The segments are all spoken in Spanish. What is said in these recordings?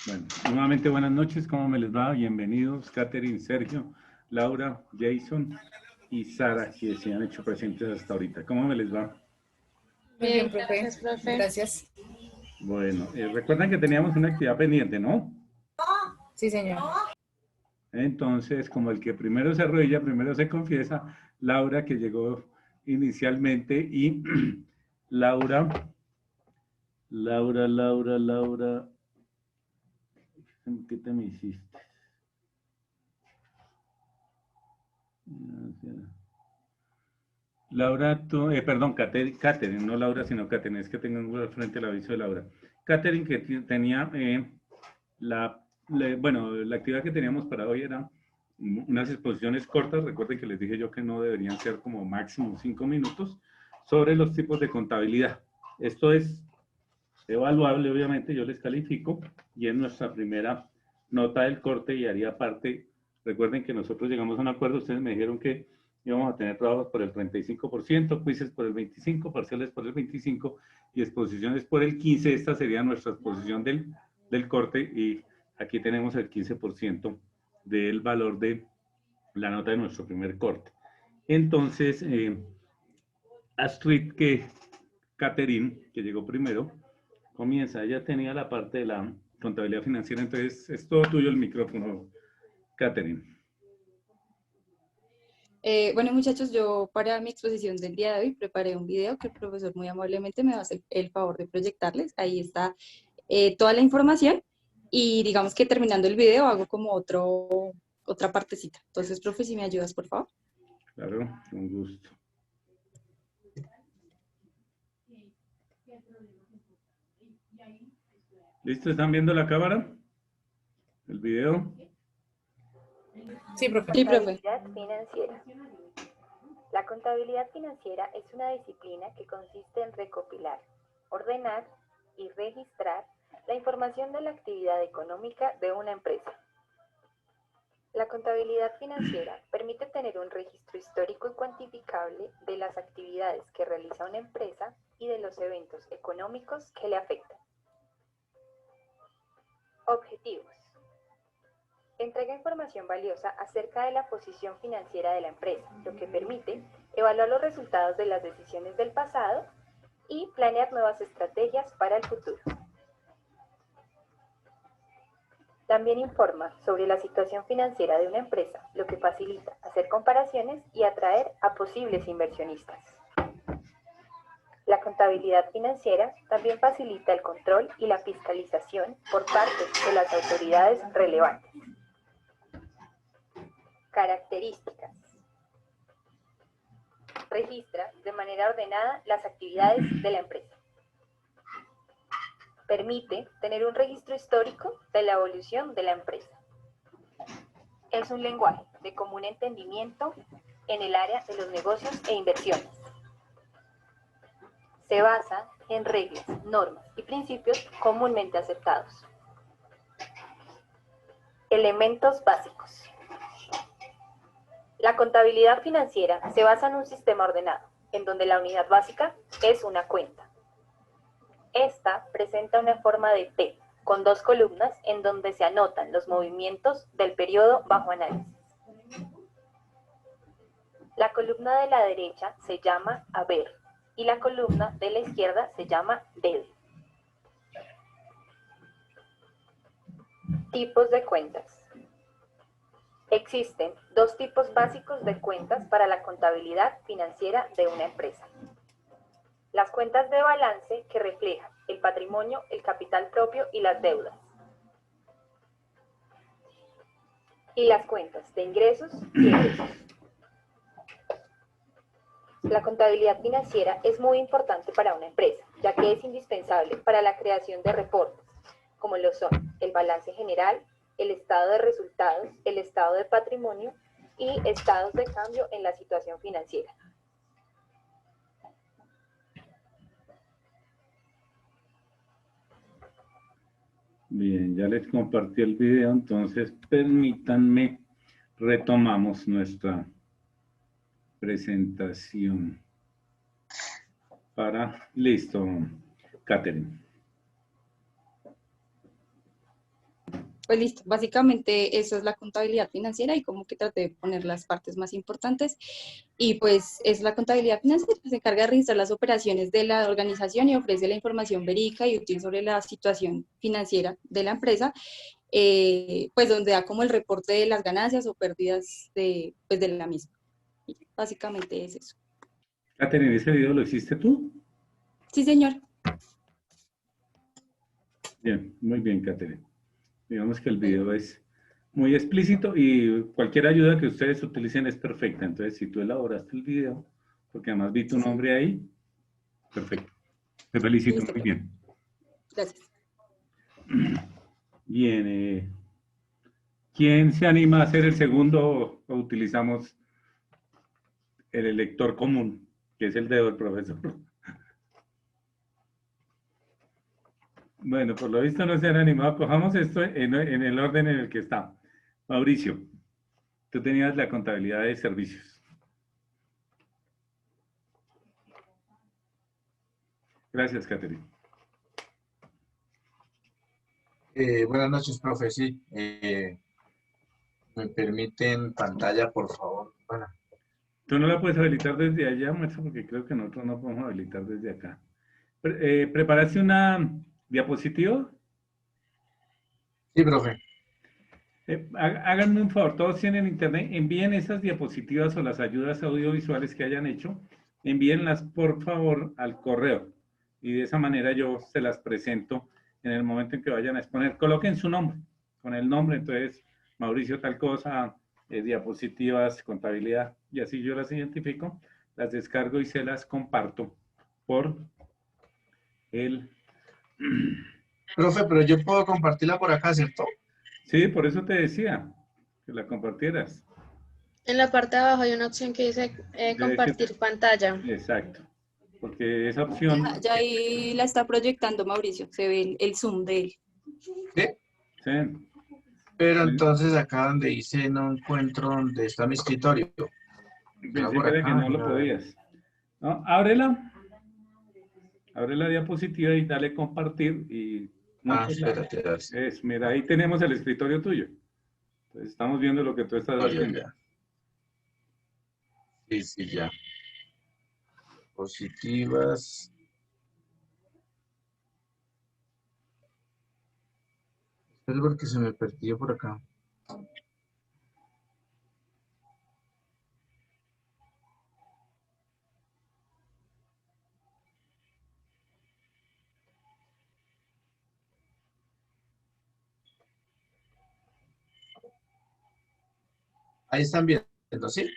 Bueno, nuevamente buenas noches, ¿cómo me les va? Bienvenidos, Catherine, Sergio, Laura, Jason y Sara, que se han hecho presentes hasta ahorita. ¿Cómo me les va? Muy Bien, bien, profe. gracias, profe. Gracias. Bueno, recuerdan que teníamos una actividad pendiente, ¿no? Sí, señor. Entonces, como el que primero se arrodilla, primero se confiesa, Laura, que llegó inicialmente, y Laura, Laura, ¿qué te me hiciste? Laura, tú, perdón, Catherine, no Laura, sino Catherine, es que tengo al frente el aviso de Laura. Catherine, que tenía bueno, la actividad que teníamos para hoy era unas exposiciones cortas, recuerden que les dije yo que no deberían ser como máximo 5 minutos, sobre los tipos de contabilidad. Esto es evaluable, obviamente, yo les califico, y es nuestra primera nota del corte y haría parte, recuerden que nosotros llegamos a un acuerdo, ustedes me dijeron que íbamos a tener trabajos por el 35%, quizzes por el 25%, parciales por el 25% y exposiciones por el 15%. Esta sería nuestra exposición del corte y aquí tenemos el 15% del valor de la nota de nuestro primer corte. Entonces, Astrid, Catherine, que llegó primero, comienza. Ella tenía la parte de la contabilidad financiera, entonces es todo tuyo el micrófono, Catherine. Bueno, muchachos, yo para mi exposición del día de hoy preparé un video que el profesor muy amablemente me va a hacer el favor de proyectarles. Ahí está toda la información y digamos que terminando el video hago como otra partecita. Entonces, profe, si me ayudas, por favor. Claro, con gusto. ¿Listo? ¿Están viendo la cámara? ¿El video? Sí, profe. Sí, profe. Contabilidad financiera. La contabilidad financiera es una disciplina que consiste en recopilar, ordenar y registrar la información de la actividad económica de una empresa. La contabilidad financiera permite tener un registro histórico y cuantificable de las actividades que realiza una empresa y de los eventos económicos que le afectan. Objetivos. Entrega información valiosa acerca de la posición financiera de la empresa, lo que permite evaluar los resultados de las decisiones del pasado y planear nuevas estrategias para el futuro. También informa sobre la situación financiera de una empresa, lo que facilita hacer comparaciones y atraer a posibles inversionistas. La contabilidad financiera también facilita el control y la fiscalización por parte de las autoridades relevantes. Características. Registra de manera ordenada las actividades de la empresa. Permite tener un registro histórico de la evolución de la empresa. Es un lenguaje de común entendimiento en el área de los negocios e inversiones. Se basa en reglas, normas y principios comúnmente aceptados. Elementos básicos. La contabilidad financiera se basa en un sistema ordenado, en donde la unidad básica es una cuenta. Esta presenta una forma de T, con dos columnas en donde se anotan los movimientos del periodo bajo análisis. La columna de la derecha se llama haber y la columna de la izquierda se llama debe. Tipos de cuentas. Existen dos tipos básicos de cuentas para la contabilidad financiera de una empresa. Las cuentas de balance, que reflejan el patrimonio, el capital propio y las deudas. Y las cuentas de ingresos y egresos. La contabilidad financiera es muy importante para una empresa, ya que es indispensable para la creación de reportes, como lo son el balance general, el estado de resultados, el estado de patrimonio y estados de cambio en la situación financiera. Bien, ya les compartí el video, entonces permítanme, retomamos nuestra presentación. Listo, Catherine. Pues listo, básicamente eso es la contabilidad financiera y como que traté de poner las partes más importantes. Y pues es la contabilidad financiera, se encarga de registrar las operaciones de la organización y ofrece la información verídica y útil sobre la situación financiera de la empresa, pues donde da como el reporte de las ganancias o pérdidas de, pues de la misma. Y básicamente es eso. Catherine, ¿ese video lo hiciste tú? Sí, señor. Bien, muy bien, Catherine. Digamos que el video es muy explícito y cualquier ayuda que ustedes utilicen es perfecta. Entonces, si tú elaboraste el video, porque además vi tu Sí, sí. nombre ahí, perfecto. Te felicito, Listo, muy profe. bien. Gracias. Bien, ¿quién se anima a hacer el segundo o utilizamos el lector común, que es el dedo del profesor? Bueno, por lo visto no se han animado. Cojamos esto en el orden en el que está. Mauricio, tú tenías la contabilidad de servicios. Gracias, Catherine. Buenas noches, profe. Sí, ¿me permiten pantalla, por favor? Bueno, Tú no la puedes habilitar desde allá, muestra, porque creo que nosotros no podemos habilitar desde acá. ¿Preparaste una diapositiva? sí, profe. Háganme un favor, todos tienen internet, envíen esas diapositivas o las ayudas audiovisuales que hayan hecho, envíenlas por favor al correo y de esa manera yo se las presento en el momento en que vayan a exponer. Coloquen su nombre, con el nombre, entonces Mauricio tal cosa, diapositivas, contabilidad, y así yo las identifico, las descargo y se las comparto por el... Profe, pero yo puedo compartirla por acá, ¿cierto? Sí, por eso te decía que la compartieras. En la parte de abajo hay una opción que dice Debe que compartir pantalla. exacto, porque esa Ya, opción, ya ahí la está proyectando Mauricio, se ve el zoom de él. Sí. sí, Pero entonces acá donde dice no encuentro donde está mi escritorio. ¿Será pensé por que era que acá? no lo podías. No, ábrela, abre la diapositiva y dale compartir y muéstrala. Espérate, a ver. Mira, ahí tenemos el escritorio tuyo. Entonces, estamos viendo lo que tú estás haciendo. Ya. Sí, sí, ya. Positivas. Es porque se me perdió por acá. Ahí están viendo, ¿sí?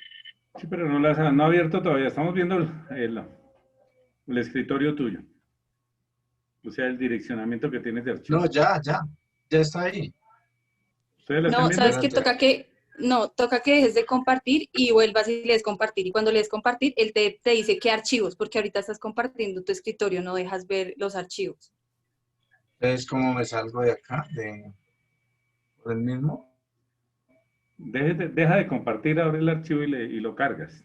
Sí, pero no las no ha abierto todavía. Estamos viendo el escritorio tuyo. O sea, el direccionamiento que tienes de No, archivos. ya está ahí. ¿Ustedes la están No, viendo? sabes que Espérate. toca que dejes de compartir y vuelvas y le des compartir. Y cuando le des compartir, él te dice qué archivos, porque ahorita estás compartiendo tu escritorio, no dejas ver los archivos. Entonces, ¿cómo me salgo de acá? ¿Por el mismo? Deja de compartir, abre el archivo y lo cargas.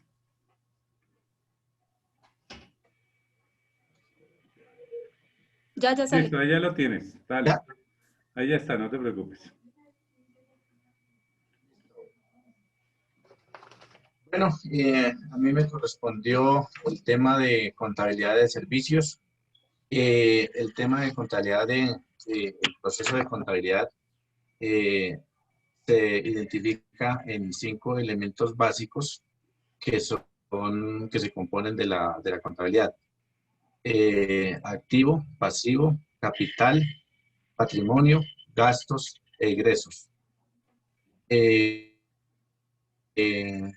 Ya sale. Listo, ahí ya lo tienes. Dale. Ya. Ahí ya está, no te preocupes. Bueno, a mí me correspondió el tema de contabilidad de servicios. El tema de contabilidad el proceso de contabilidad se identifica en 5 elementos básicos que que se componen de la contabilidad. Activo, pasivo, capital, patrimonio, gastos e ingresos. Eh, eh,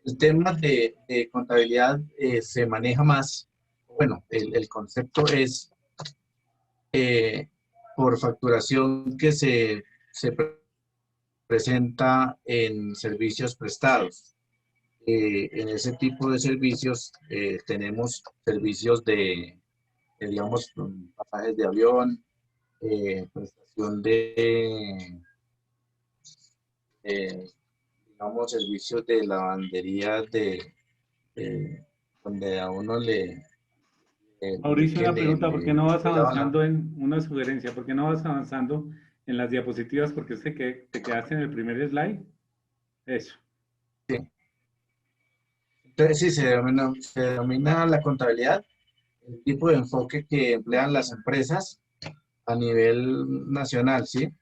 el tema de contabilidad se maneja más, bueno, el concepto es por facturación que se presenta en servicios prestados. En ese tipo de servicios tenemos servicios digamos, pasajes de avión, prestación digamos, servicios de lavandería donde a uno le Mauricio, que una pregunta, ¿por qué no vas le daban avanzando en una sugerencia? ¿Por qué no vas avanzando en las diapositivas? Porque es que te quedaste en el primer slide. Eso. sí. Entonces, sí, se denomina la contabilidad, el tipo de enfoque que emplean las empresas a nivel nacional, ¿sí?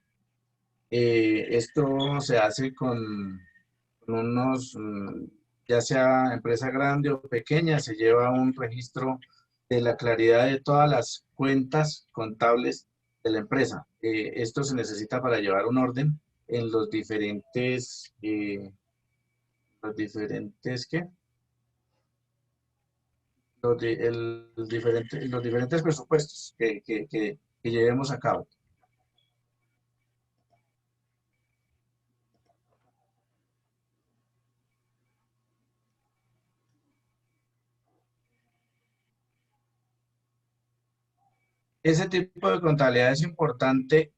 Esto se hace con unos, ya sea empresa grande o pequeña, se lleva un registro de la claridad de todas las cuentas contables de la empresa. Esto se necesita para llevar un orden en ¿qué? Los diferentes presupuestos que llevemos a cabo. Ese tipo de contabilidad es importante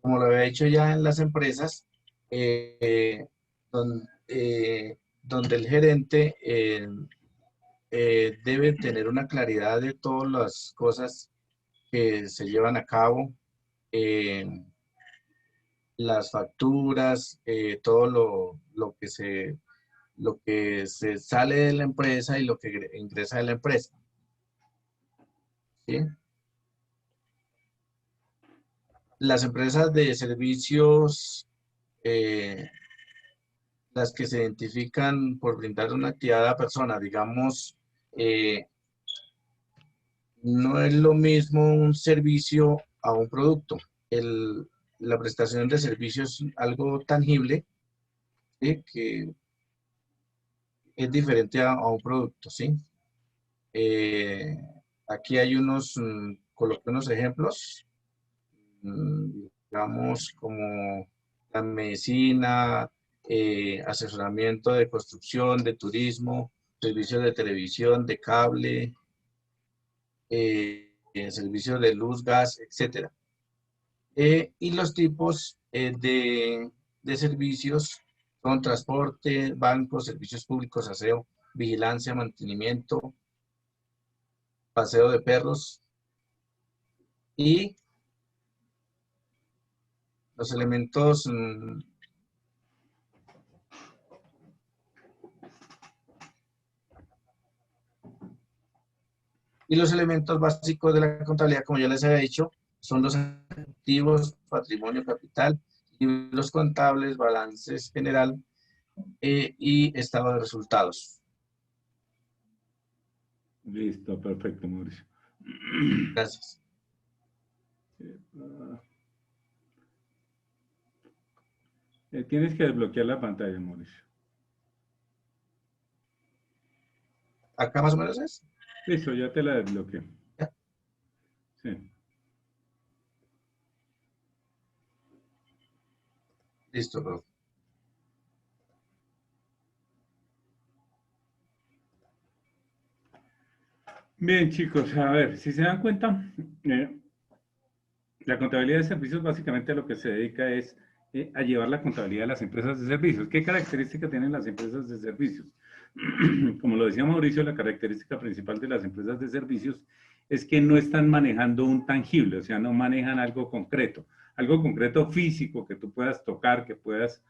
como lo había dicho ya en las empresas, donde el gerente debe tener una claridad de todas las cosas que se llevan a cabo, eh, las facturas, todo lo que se sale de la empresa y lo que ingresa de la empresa. ¿Sí? Las empresas de servicios, las que se identifican por brindar una actividad a la persona, digamos, no es lo mismo un servicio a un producto. La prestación de servicios es algo tangible, ¿sí? Que es diferente a un producto, ¿sí? Eh, Aquí hay coloqué unos ejemplos, digamos, como la medicina, asesoramiento de construcción, de turismo, servicios de televisión, de cable, servicios de luz, gas, etcétera. Y los tipos de servicios son transporte, bancos, servicios públicos, aseo, vigilancia, mantenimiento, paseo de perros y los elementos, y los elementos básicos de la contabilidad, como ya les había dicho, son los activos, patrimonio, capital, libros contables, balances general y estado de resultados. Listo, perfecto, Mauricio. Gracias. Tienes que desbloquear la pantalla, Mauricio. ¿Acá más o menos es? Listo, ya te la desbloqueé. Ya. Sí. Listo, profe. Bien, chicos, a ver, si se dan cuenta, la contabilidad de servicios básicamente a lo que se dedica es a llevar la contabilidad de las empresas de servicios. ¿Qué características tienen las empresas de servicios? Como lo decía Mauricio, la característica principal de las empresas de servicios es que no están manejando un tangible, o sea, no manejan algo concreto físico que tú puedas tocar, que puedas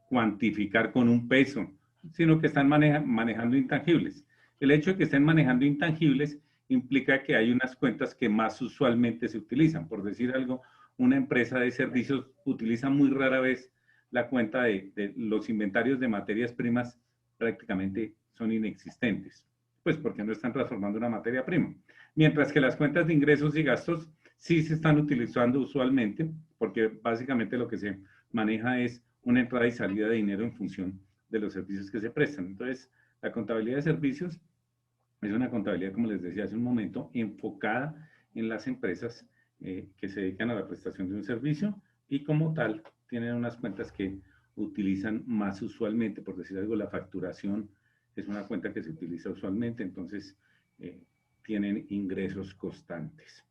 cuantificar con un peso, sino que están manejando intangibles. El hecho de que estén manejando intangibles implica que hay unas cuentas que más usualmente se utilizan. Por decir algo, una empresa de servicios utiliza muy rara vez la cuenta de los inventarios de materias primas, prácticamente son inexistentes, pues porque no están transformando una materia prima. Mientras que las cuentas de ingresos y gastos sí se están utilizando usualmente, porque básicamente lo que se maneja es una entrada y salida de dinero en función de los servicios que se prestan. Entonces, la contabilidad de servicios es una contabilidad, como les decía hace un momento, enfocada en las empresas que se dedican a la prestación de un servicio y como tal tienen unas cuentas que utilizan más usualmente, por decir algo, la facturación es una cuenta que se utiliza usualmente, entonces tienen ingresos constantes.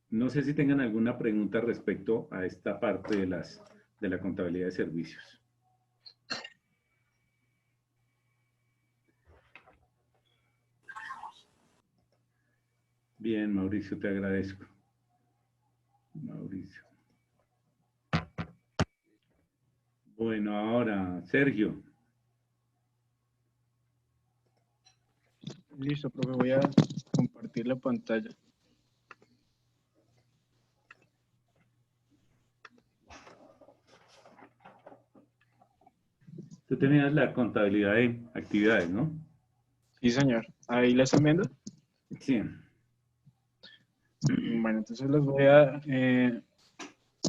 No sé si tengan alguna pregunta respecto a esta parte de la contabilidad de servicios. Bien, Mauricio, te agradezco. Mauricio. Bueno, ahora, Sergio. Listo, profe, voy a compartir la pantalla. Tú tenías la contabilidad de actividades, ¿no? Sí, señor. ¿Ahí la están viendo? Sí. Bueno, entonces les voy a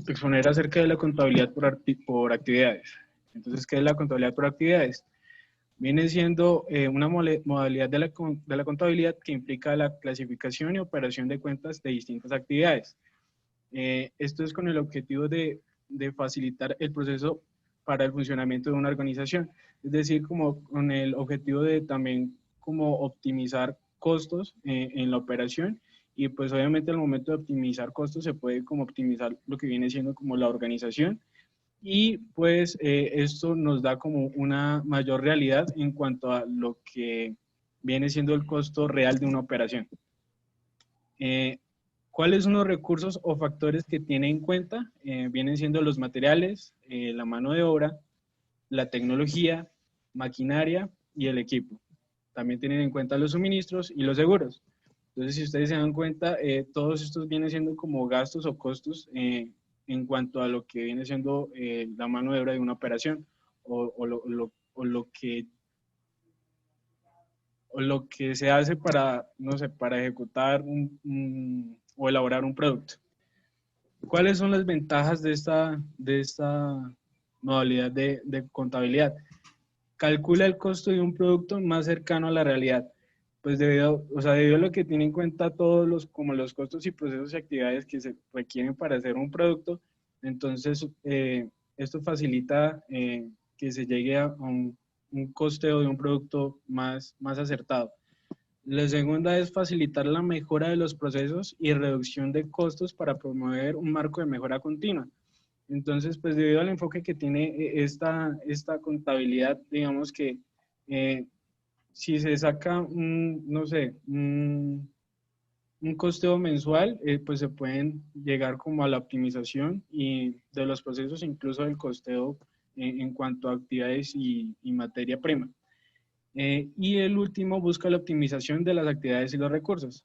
exponer acerca de la contabilidad por actividades. Entonces, ¿qué es la contabilidad por actividades? Viene siendo una modalidad de la contabilidad que implica la clasificación y operación de cuentas de distintas actividades. Esto es con el objetivo de facilitar el proceso para el funcionamiento de una organización, es decir, como con el objetivo de también como optimizar costos en la operación, y pues obviamente al momento de optimizar costos se puede como optimizar lo que viene siendo como la organización, y pues esto nos da como una mayor realidad en cuanto a lo que viene siendo el costo real de una operación. ¿Cuáles son los recursos o factores que tiene en cuenta? Vienen siendo los materiales, la mano de obra, la tecnología, maquinaria y el equipo. También tienen en cuenta los suministros y los seguros. Entonces, si ustedes se dan cuenta, todos estos vienen siendo como gastos o costos en cuanto a lo que viene siendo la mano de obra de una operación o lo que se hace para, no sé, para ejecutar o elaborar un producto. ¿Cuáles son las ventajas de esta modalidad de contabilidad? Calcula el costo de un producto más cercano a la realidad. Pues debido a lo que tiene en cuenta todos como los costos y procesos y actividades que se requieren para hacer un producto, entonces esto facilita que se llegue a un costeo de un producto más acertado. La segunda es facilitar la mejora de los procesos y reducción de costos para promover un marco de mejora continua. Entonces, pues debido al enfoque que tiene esta contabilidad, digamos que si se saca no sé, un costeo mensual, pues se pueden llegar como a la optimización y de los procesos, incluso del costeo en cuanto a actividades y materia prima. Y el último busca la optimización de las actividades y los recursos.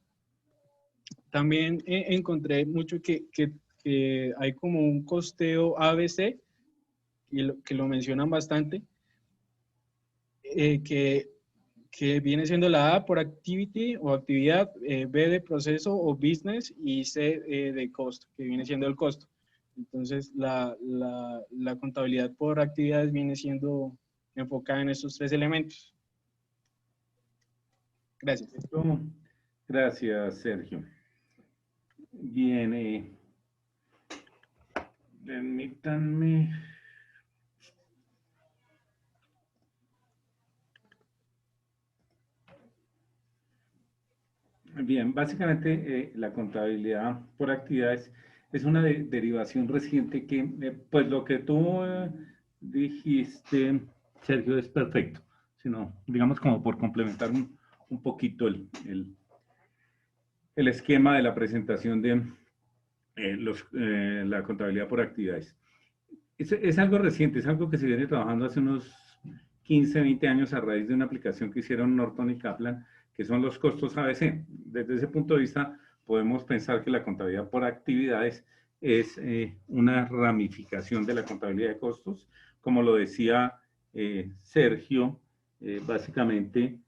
También encontré mucho que hay como un costeo ABC, que lo mencionan bastante, que viene siendo la A por activity o actividad, B de proceso o business y C de costo, que viene siendo el costo. Entonces, la contabilidad por actividades viene siendo enfocada en estos tres elementos. Gracias. Gracias, Sergio. Bien, permítanme. Bien, básicamente la contabilidad por actividades es una derivación reciente que, pues lo que tú dijiste, Sergio, es perfecto, sino, digamos, como por complementar un poquito el esquema de la presentación de la contabilidad por actividades. Es algo reciente, es algo que se viene trabajando hace unos 15, 20 años a raíz de una aplicación que hicieron Norton y Kaplan, que son los costos ABC. Desde ese punto de vista, podemos pensar que la contabilidad por actividades es una ramificación de la contabilidad de costos. Como lo decía Sergio, básicamente,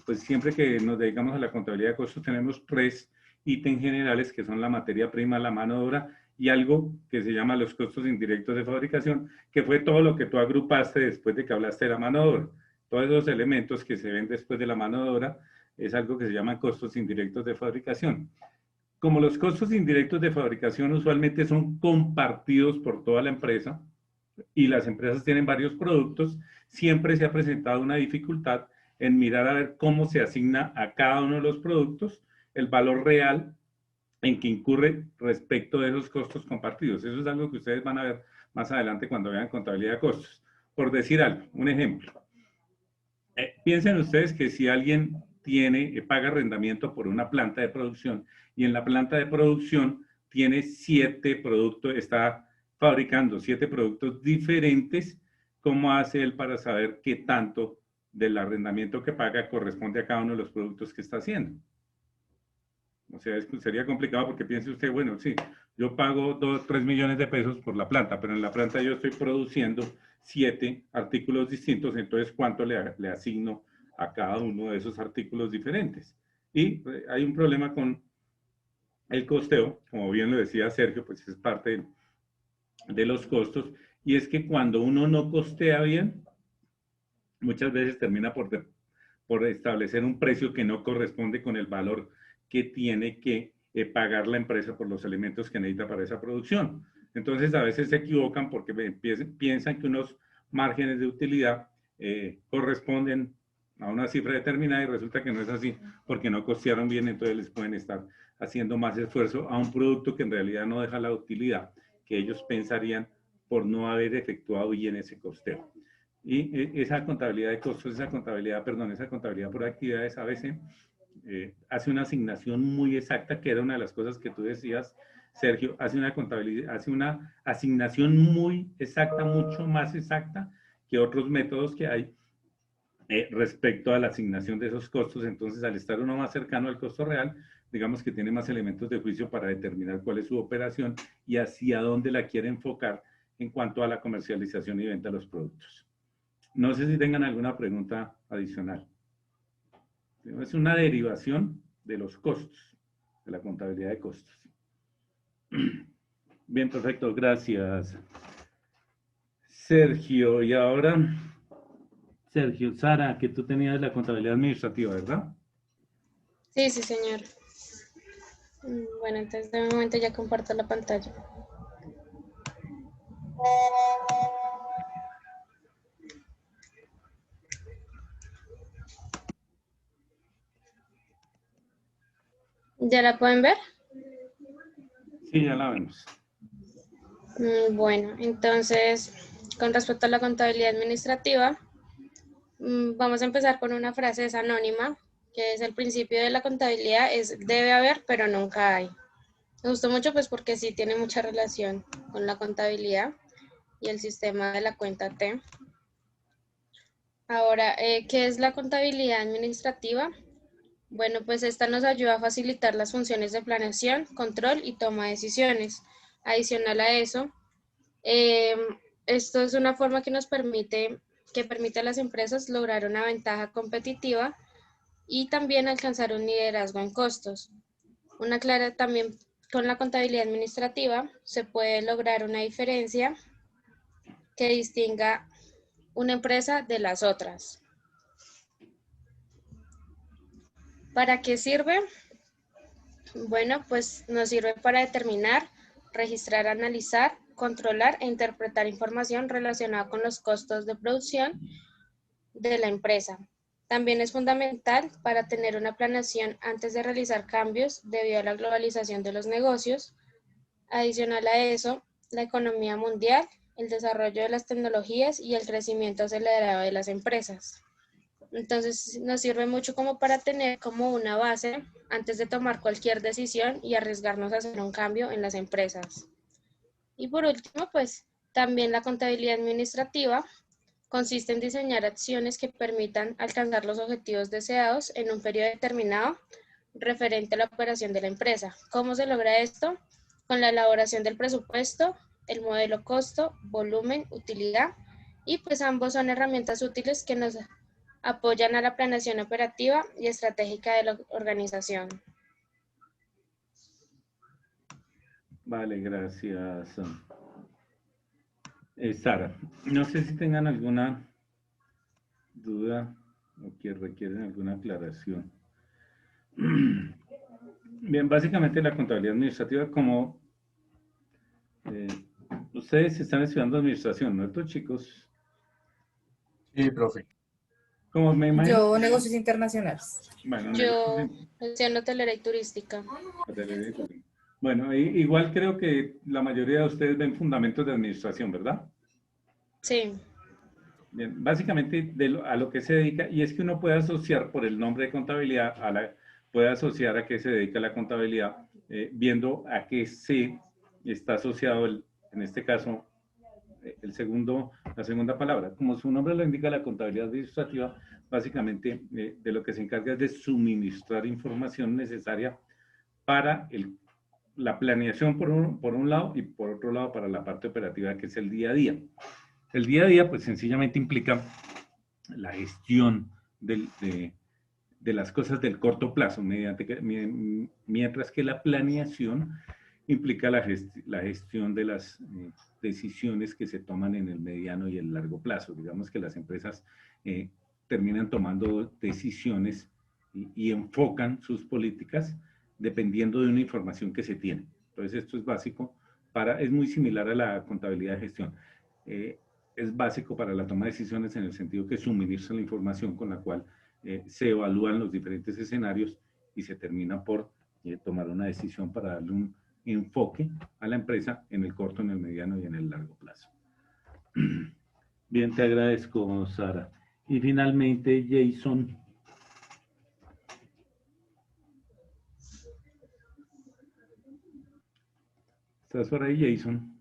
pues siempre que nos dedicamos a la contabilidad de costos, tenemos tres ítems generales que son la materia prima, la mano de obra y algo que se llama los costos indirectos de fabricación, que fue todo lo que tú agrupaste después de que hablaste de la mano de obra. Todos esos elementos que se ven después de la mano de obra es algo que se llama costos indirectos de fabricación. Como los costos indirectos de fabricación usualmente son compartidos por toda la empresa y las empresas tienen varios productos, siempre se ha presentado una dificultad en mirar a ver cómo se asigna a cada uno de los productos el valor real en que incurre respecto de esos costos compartidos. Eso es algo que ustedes van a ver más adelante cuando vean contabilidad de costos. Por decir algo, un ejemplo. Piensen ustedes que si alguien paga arrendamiento por una planta de producción y en la planta de producción tiene 7 productos, está fabricando 7 productos diferentes. ¿Cómo hace él para saber qué tanto del arrendamiento que paga corresponde a cada uno de los productos que está haciendo? O sea, sería complicado porque piense usted, bueno, sí, yo pago 3 millones de pesos por la planta, pero en la planta yo estoy produciendo 7 artículos distintos, entonces ¿cuánto le asigno a cada uno de esos artículos diferentes? Y hay un problema con el costeo, como bien lo decía Sergio, pues es parte de los costos, y es que cuando uno no costea bien, muchas veces termina por establecer un precio que no corresponde con el valor que tiene que pagar la empresa por los elementos que necesita para esa producción. Entonces a veces se equivocan porque piensan que unos márgenes de utilidad corresponden a una cifra determinada y resulta que no es así porque no costearon bien, entonces les pueden estar haciendo más esfuerzo a un producto que en realidad no deja la utilidad que ellos pensarían por no haber efectuado bien ese costeo. Y esa contabilidad de costos, esa contabilidad por actividades a veces hace una asignación muy exacta, que era una de las cosas que tú decías, Sergio, hace una asignación muy exacta, mucho más exacta que otros métodos que hay respecto a la asignación de esos costos. Entonces, al estar uno más cercano al costo real, digamos que tiene más elementos de juicio para determinar cuál es su operación y hacia dónde la quiere enfocar en cuanto a la comercialización y venta de los productos. No sé si tengan alguna pregunta adicional. Es una derivación de los costos, de la contabilidad de costos. Bien, perfecto, gracias. Sergio, y ahora, Sergio, Sara, que tú tenías la contabilidad administrativa, ¿verdad? Sí, sí, señor. Bueno, entonces de momento ya comparto la pantalla. ¿Ya la pueden ver? Sí, ya la vemos. Bueno, entonces, con respecto a la contabilidad administrativa, vamos a empezar con una frase, es anónima, que es el principio de la contabilidad, es debe haber, pero nunca hay. Me gustó mucho pues porque sí tiene mucha relación con la contabilidad y el sistema de la cuenta T. Ahora, ¿qué es la contabilidad administrativa? Bueno, pues esta nos ayuda a facilitar las funciones de planeación, control y toma de decisiones. Adicional a eso, esto es una forma que permite a las empresas lograr una ventaja competitiva y también alcanzar un liderazgo en costos. También con la contabilidad administrativa se puede lograr una diferencia que distinga una empresa de las otras. ¿Para qué sirve? Bueno, pues nos sirve para determinar, registrar, analizar, controlar e interpretar información relacionada con los costos de producción de la empresa. También es fundamental para tener una planeación antes de realizar cambios debido a la globalización de los negocios. Adicional a eso, la economía mundial, el desarrollo de las tecnologías y el crecimiento acelerado de las empresas. Entonces nos sirve mucho como para tener como una base antes de tomar cualquier decisión y arriesgarnos a hacer un cambio en las empresas. Y por último, pues también la contabilidad administrativa consiste en diseñar acciones que permitan alcanzar los objetivos deseados en un periodo determinado referente a la operación de la empresa. ¿Cómo se logra esto? Con la elaboración del presupuesto, el modelo costo, volumen, utilidad, y pues ambos son herramientas útiles que nos apoyan a la planeación operativa y estratégica de la organización. Vale, gracias. Sara, no sé si tengan alguna duda o que requieren alguna aclaración. Bien, básicamente la contabilidad administrativa, como ustedes están estudiando administración, ¿no? Estos chicos, Sí, profe. como me imagino. Yo, negocios internacionales. Bueno, Yo gestión hotelera y turística. bueno, igual creo que la mayoría de ustedes ven fundamentos de administración, ¿verdad? Sí. Bien, básicamente a lo que se dedica, y es que uno puede asociar por el nombre de contabilidad, puede asociar a qué se dedica la contabilidad, viendo a qué se está asociado, en este caso, la segunda palabra. Como su nombre lo indica, la contabilidad administrativa, básicamente de lo que se encarga es de suministrar información necesaria para la planeación por un lado y por otro lado para la parte operativa, que es el día a día. El día a día, pues sencillamente implica la gestión de las cosas del corto plazo, mientras que la planeación implica la gestión de las decisiones que se toman en el mediano y el largo plazo. Digamos que las empresas terminan tomando decisiones y enfocan sus políticas dependiendo de una información que se tiene. Entonces, esto es básico es muy similar a la contabilidad de gestión. Es básico para la toma de decisiones en el sentido que suministra la información con la cual se evalúan los diferentes escenarios y se termina por tomar una decisión para darle un enfoque a la empresa en el corto, en el mediano y en el largo plazo. Bien, te agradezco, Sara. Y finalmente, Jason. ¿Estás por ahí, Jason?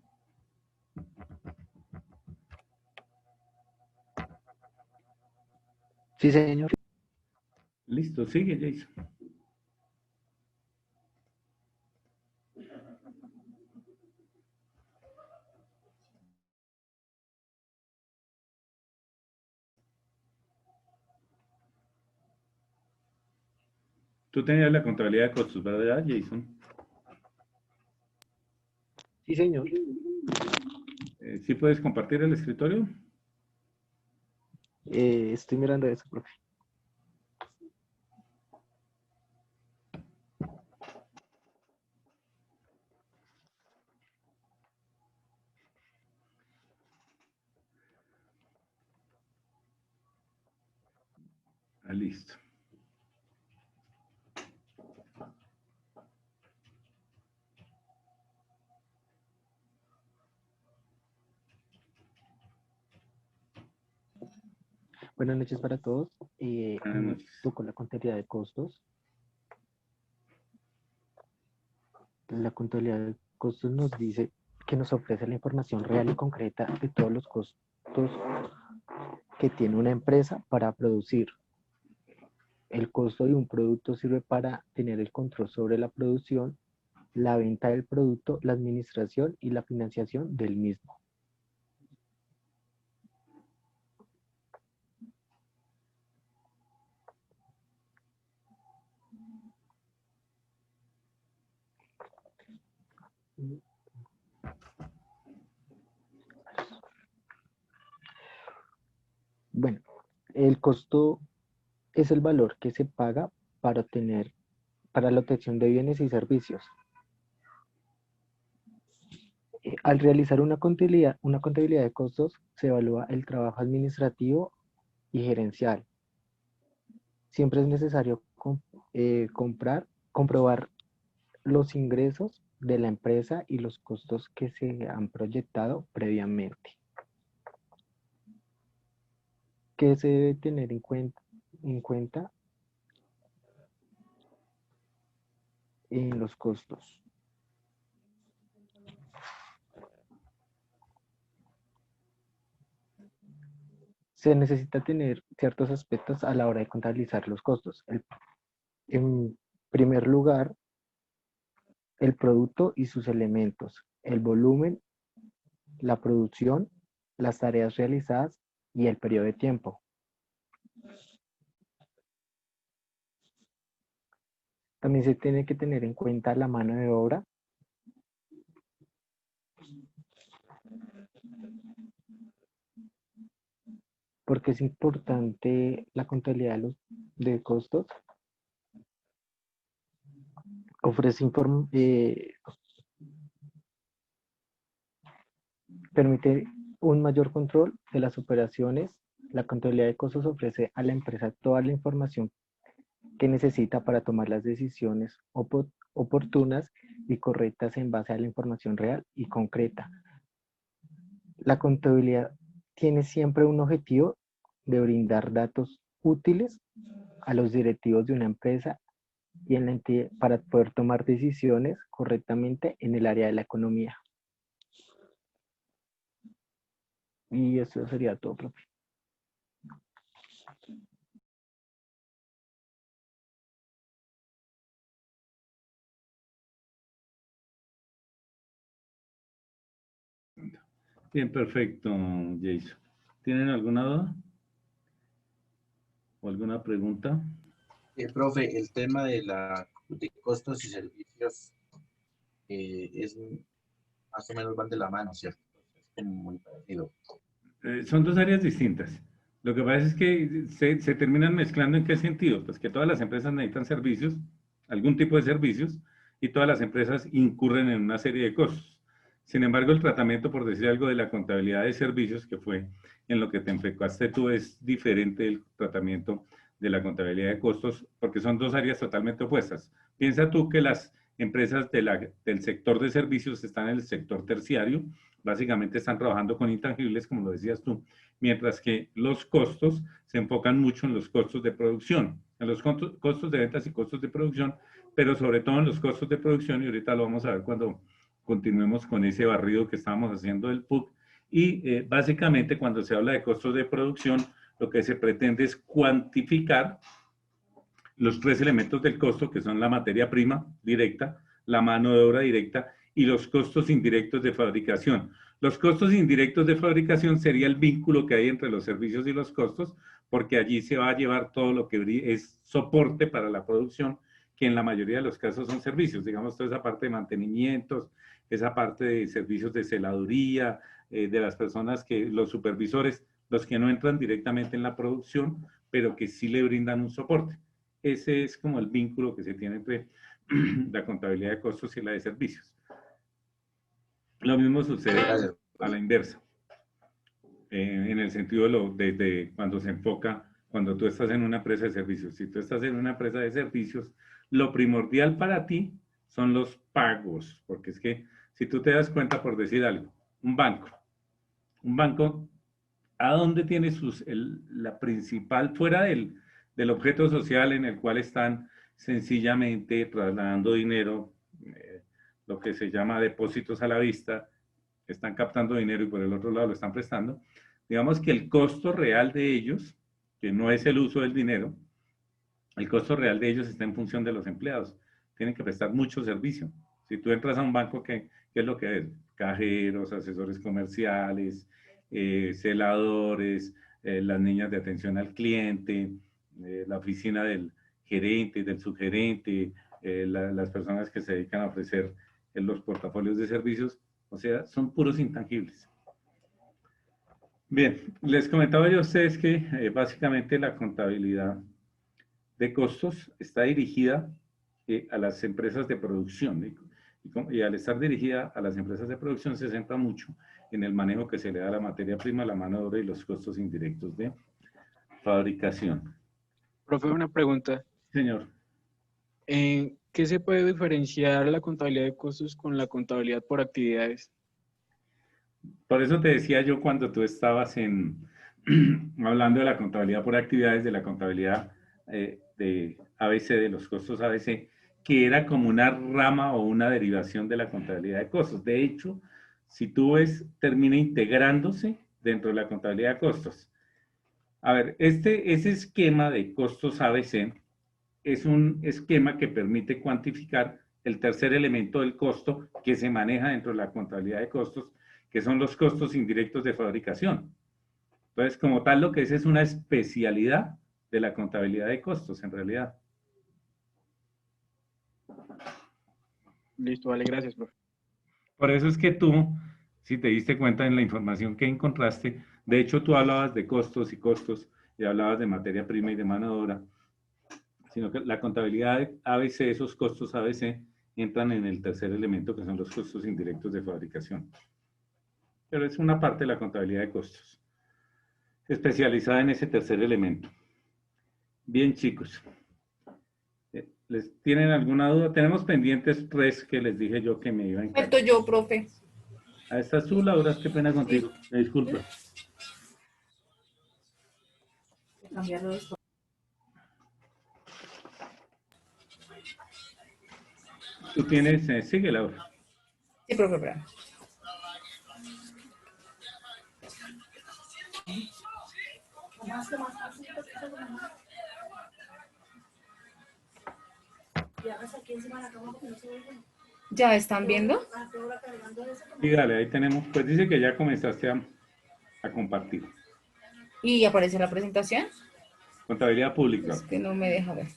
Sí, señor. Listo, sigue, Jason. Tú tenías la contabilidad de costos, ¿verdad, Jason? Sí, señor. ¿Sí puedes compartir el escritorio? Estoy mirando eso, profe. Ah, listo. Buenas noches para todos. Buenas noches. Tocó la contabilidad de costos. La contabilidad de costos nos dice que nos ofrece la información real y concreta de todos los costos que tiene una empresa para producir. El costo de un producto sirve para tener el control sobre la producción, la venta del producto, la administración y la financiación del mismo. Bueno, el costo es el valor que se paga para la obtención de bienes y servicios. Al realizar una contabilidad de costos, se evalúa el trabajo administrativo y gerencial. Siempre es necesario comprobar los ingresos de la empresa y los costos que se han proyectado previamente. ¿Qué se debe tener en cuenta en los costos? Se necesita tener ciertos aspectos a la hora de contabilizar los costos. En primer lugar, el producto y sus elementos, el volumen, la producción, las tareas realizadas y el periodo de tiempo. También se tiene que tener en cuenta la mano de obra, porque es importante la contabilidad de costos. Permite un mayor control de las operaciones. La contabilidad de costos ofrece a la empresa toda la información que necesita para tomar las decisiones oportunas y correctas en base a la información real y concreta. La contabilidad tiene siempre un objetivo de brindar datos útiles a los directivos de una empresa y en la entidad para poder tomar decisiones correctamente en el área de la economía. Y eso sería todo, profe. Bien, perfecto, Jason. ¿Tienen alguna duda? ¿O alguna pregunta? Profe, el tema de costos y servicios es más o menos van de la mano, ¿cierto? Es como muy parecido. Son dos áreas distintas. Lo que pasa es que se terminan mezclando ¿en qué sentido? Pues que todas las empresas necesitan servicios, algún tipo de servicios, y todas las empresas incurren en una serie de costos. Sin embargo, el tratamiento, por decir algo, de la contabilidad de servicios, que fue en lo que te enfocaste tú, es diferente del tratamiento de la contabilidad de costos, porque son dos áreas totalmente opuestas. Piensa tú que las empresas del sector de servicios están en el sector terciario, básicamente están trabajando con intangibles, como lo decías tú, mientras que los costos se enfocan mucho en los costos de producción, en los costos de ventas y costos de producción, pero sobre todo en los costos de producción, y ahorita lo vamos a ver cuando continuemos con ese barrido que estábamos haciendo del PUC. Y básicamente cuando se habla de costos de producción, lo que se pretende es cuantificar los tres elementos del costo, que son la materia prima directa, la mano de obra directa y los costos indirectos de fabricación. Los costos indirectos de fabricación sería el vínculo que hay entre los servicios y los costos, porque allí se va a llevar todo lo que es soporte para la producción, que en la mayoría de los casos son servicios, digamos, toda esa parte de mantenimientos, esa parte de servicios de celaduría, de las personas que, los supervisores, los que no entran directamente en la producción, pero que sí le brindan un soporte. Ese es como el vínculo que se tiene entre la contabilidad de costos y la de servicios. Lo mismo sucede a la inversa, en el sentido de cuando se enfoca, cuando tú estás en una empresa de servicios. Si tú estás en una empresa de servicios, lo primordial para ti son los pagos, porque es que si tú te das cuenta, por decir algo, un banco, ¿a dónde tiene la principal, fuera del objeto social en el cual están sencillamente trasladando dinero, lo que se llama depósitos a la vista, están captando dinero y por el otro lado lo están prestando? Digamos que el costo real de ellos, que no es el uso del dinero, el costo real de ellos está en función de los empleados. Tienen que prestar mucho servicio. Si tú entras a un banco, ¿qué es lo que es? Cajeros, asesores comerciales, celadores, las niñas de atención al cliente, la oficina del gerente, del subgerente, las personas que se dedican a ofrecer los portafolios de servicios. O sea, son puros intangibles. Bien, les comentaba yo a ustedes que básicamente la contabilidad de costos está dirigida a las empresas de producción, y al estar dirigida a las empresas de producción se centra mucho en el manejo que se le da a la materia prima, la mano de obra y los costos indirectos de fabricación. Profe, una pregunta. Señor. ¿Qué se puede diferenciar la contabilidad de costos con la contabilidad por actividades? Por eso te decía yo cuando tú estabas hablando de la contabilidad por actividades, de la contabilidad de ABC, de los costos ABC, que era como una rama o una derivación de la contabilidad de costos. De hecho, si tú ves, termina integrándose dentro de la contabilidad de costos. A ver, ese esquema de costos ABC es un esquema que permite cuantificar el tercer elemento del costo que se maneja dentro de la contabilidad de costos, que son los costos indirectos de fabricación. Entonces, como tal, lo que es una especialidad de la contabilidad de costos, en realidad. Listo, vale, gracias, profe. Por eso es que tú, si te diste cuenta en la información que encontraste, de hecho tú hablabas de costos y hablabas de materia prima y de mano de obra, sino que la contabilidad ABC, esos costos ABC, entran en el tercer elemento, que son los costos indirectos de fabricación. Pero es una parte de la contabilidad de costos, especializada en ese tercer elemento. Bien, chicos. ¿Les tienen alguna duda? Tenemos pendientes 3 que les dije yo que me iba a encargar. Falto yo, profe. Ahí estás tú, Laura, qué pena contigo. Me disculpa. Cambiarlo esto. Tú tienes, sigue Laura. Sí, profe, espera. ¿Ya están viendo? Y dale, ahí tenemos, pues dice que ya comenzaste a compartir. ¿Y aparece la presentación? Contabilidad pública. Es que no me deja ver.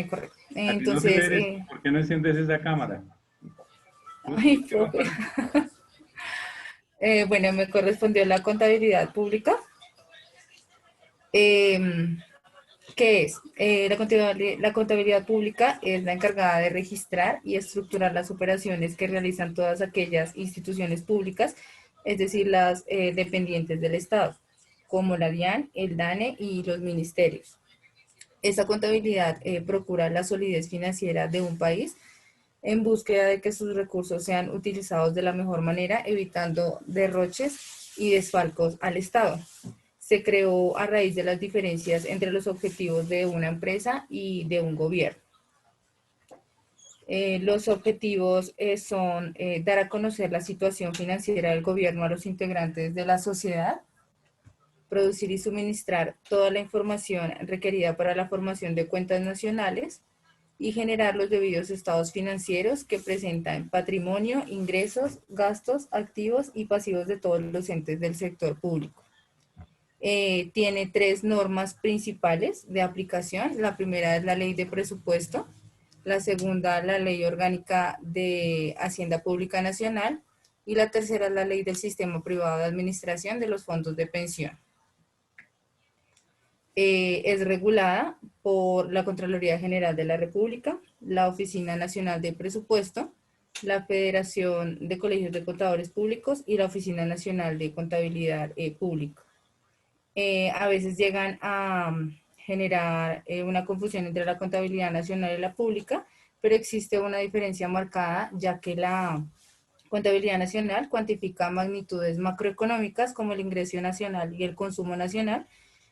Correcto. A ti no se Entonces, ve, ¿por qué no enciendes esa cámara? ay, profe. Bueno, me correspondió la contabilidad pública. ¿Qué es? La contabilidad pública es la encargada de registrar y estructurar las operaciones que realizan todas aquellas instituciones públicas, es decir, las dependientes del Estado, como la DIAN, el DANE y los ministerios. Esta contabilidad procura la solidez financiera de un país en búsqueda de que sus recursos sean utilizados de la mejor manera, evitando derroches y desfalcos al Estado. Se creó a raíz de las diferencias entre los objetivos de una empresa y de un gobierno. Los objetivos son dar a conocer la situación financiera del gobierno a los integrantes de la sociedad, producir y suministrar toda la información requerida para la formación de cuentas nacionales y generar los debidos estados financieros que presentan patrimonio, ingresos, gastos, activos y pasivos de todos los entes del sector público. Tiene 3 normas principales de aplicación. La primera es la Ley de Presupuesto, la segunda la Ley Orgánica de Hacienda Pública Nacional y la tercera es la Ley del Sistema Privado de Administración de los Fondos de Pensión. Es regulada por la Contraloría General de la República, la Oficina Nacional de Presupuesto, la Federación de Colegios de Contadores Públicos y la Oficina Nacional de Contabilidad Pública. A veces llegan a generar una confusión entre la contabilidad nacional y la pública, pero existe una diferencia marcada, ya que la contabilidad nacional cuantifica magnitudes macroeconómicas como el ingreso nacional y el consumo nacional,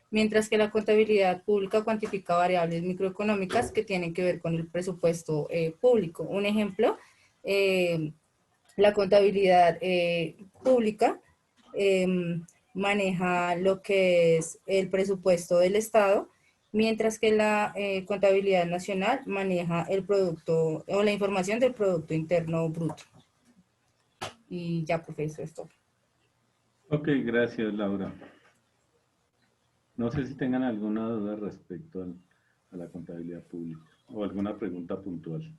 mientras que la contabilidad pública cuantifica variables microeconómicas que tienen que ver con el presupuesto público. Un ejemplo, la contabilidad pública maneja lo que es el presupuesto del Estado, mientras que la contabilidad nacional maneja el producto o la información del Producto Interno Bruto. Y ya, profesor, esto. Ok, gracias, Laura. No sé si tengan alguna duda respecto a la contabilidad pública o alguna pregunta puntual.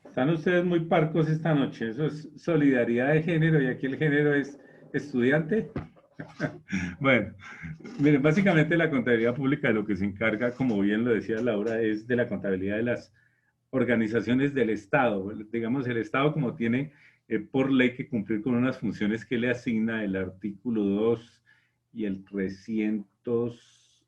Están ustedes muy parcos esta noche. Eso es solidaridad de género y aquí el género es estudiante. Bueno, miren, básicamente la contabilidad pública de lo que se encarga, como bien lo decía Laura, es de la contabilidad de las organizaciones del Estado. Digamos, el Estado como tiene por ley que cumplir con unas funciones que le asigna el artículo 2 y el 300,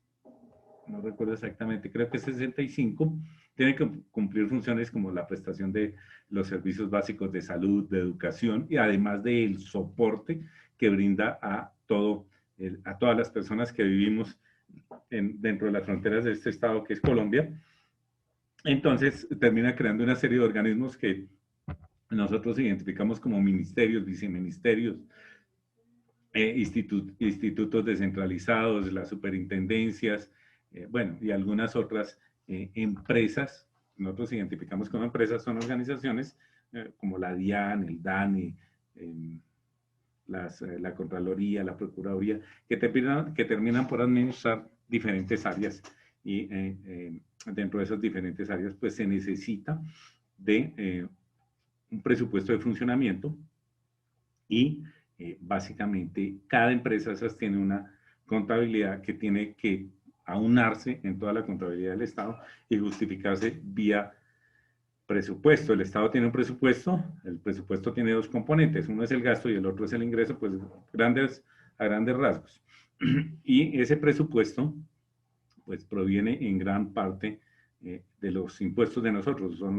no recuerdo exactamente, creo que es 65, tiene que cumplir funciones como la prestación de los servicios básicos de salud, de educación y además del soporte que brinda a todas las personas que vivimos dentro de las fronteras de este estado que es Colombia. Entonces termina creando una serie de organismos que nosotros identificamos como ministerios, viceministerios, institutos descentralizados, las superintendencias, bueno, y algunas otras empresas. Nosotros identificamos como empresas, son organizaciones como la DIAN, el DANE, la Contraloría, la Procuraduría, que terminan por administrar diferentes áreas y dentro de esas diferentes áreas pues se necesita de un presupuesto de funcionamiento y básicamente cada empresa de esas tiene una contabilidad que tiene que aunarse en toda la contabilidad del Estado y justificarse vía presupuesto. El Estado tiene un presupuesto, el presupuesto tiene 2 componentes, uno es el gasto y el otro es el ingreso, pues a grandes rasgos. Y ese presupuesto pues proviene en gran parte de los impuestos de nosotros, son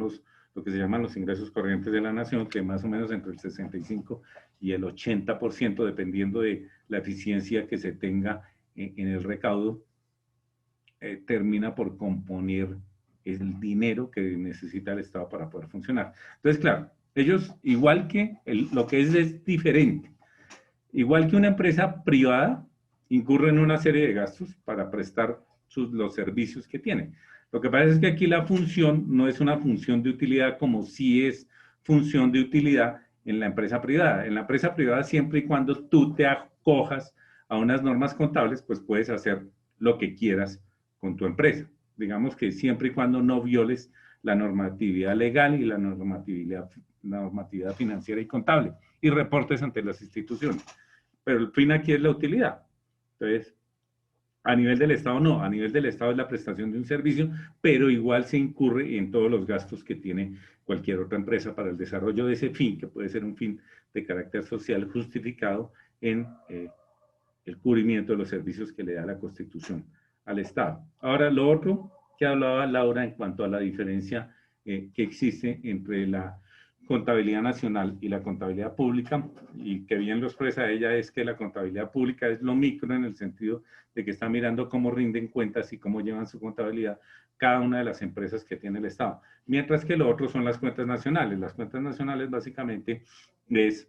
lo que se llaman los ingresos corrientes de la nación, que más o menos entre el 65 y el 80%, dependiendo de la eficiencia que se tenga en el recaudo, termina por componer el dinero que necesita el Estado para poder funcionar. Entonces, claro, ellos, igual que lo que es diferente. Igual que una empresa privada, incurre en una serie de gastos para prestar los servicios que tiene. Lo que pasa es que aquí la función no es una función de utilidad como si es función de utilidad en la empresa privada. En la empresa privada, siempre y cuando tú te acojas a unas normas contables, pues puedes hacer lo que quieras con tu empresa. Digamos que siempre y cuando no violes la normatividad legal y la normatividad financiera y contable y reportes ante las instituciones. Pero el fin aquí es la utilidad. Entonces, a nivel del Estado no, a nivel del Estado es la prestación de un servicio, pero igual se incurre en todos los gastos que tiene cualquier otra empresa para el desarrollo de ese fin, que puede ser un fin de carácter social justificado en el cubrimiento de los servicios que le da la Constitución al Estado. Ahora, lo otro que hablaba Laura en cuanto a la diferencia que existe entre la contabilidad nacional y la contabilidad pública, y que bien lo expresa ella, es que la contabilidad pública es lo micro en el sentido de que está mirando cómo rinden cuentas y cómo llevan su contabilidad cada una de las empresas que tiene el Estado. Mientras que lo otro son las cuentas nacionales. Las cuentas nacionales básicamente es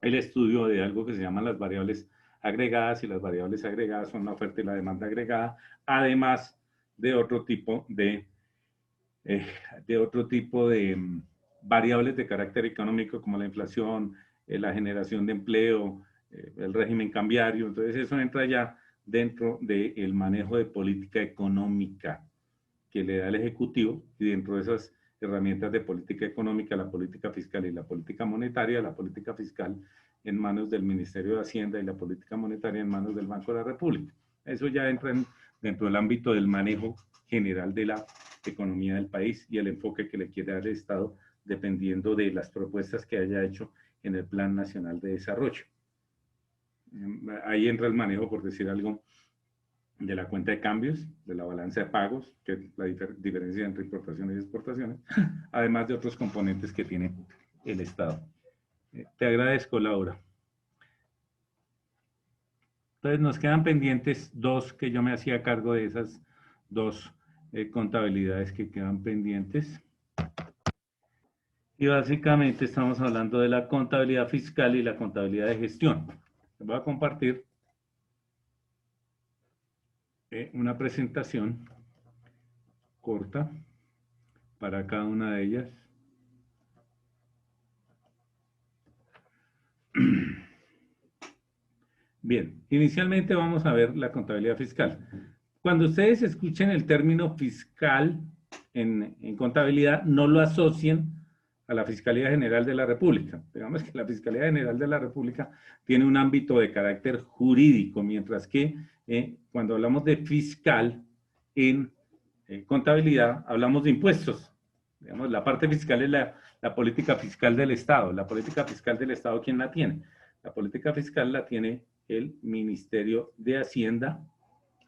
el estudio de algo que se llaman las variables agregadas, y las variables agregadas son la oferta y la demanda agregada, además de otro tipo de variables de carácter económico como la inflación, la generación de empleo, el régimen cambiario. Entonces eso entra ya dentro del manejo de política económica que le da el Ejecutivo, y dentro de esas herramientas de política económica, la política fiscal y la política monetaria, la política fiscal en manos del Ministerio de Hacienda y la política monetaria en manos del Banco de la República. Eso ya entra dentro del ámbito del manejo general de la economía del país y el enfoque que le quiere dar el Estado dependiendo de las propuestas que haya hecho en el Plan Nacional de Desarrollo. Ahí entra el manejo, por decir algo, de la cuenta de cambios, de la balanza de pagos, que es la diferencia entre importaciones y exportaciones, además de otros componentes que tiene el Estado. Te agradezco, Laura. Entonces nos quedan pendientes dos, que yo me hacía cargo de esas dos contabilidades que quedan pendientes. Y básicamente estamos hablando de la contabilidad fiscal y la contabilidad de gestión. Les voy a compartir una presentación corta para cada una de ellas. Bien, inicialmente vamos a ver la contabilidad fiscal. Cuando ustedes escuchen el término fiscal en contabilidad, no lo asocien a la Fiscalía General de la República. Digamos que la Fiscalía General de la República tiene un ámbito de carácter jurídico, mientras que cuando hablamos de fiscal en contabilidad, hablamos de impuestos. Digamos, la parte fiscal es la política fiscal del Estado. La política fiscal del Estado, ¿quién la tiene? La política fiscal la tiene el Ministerio de Hacienda,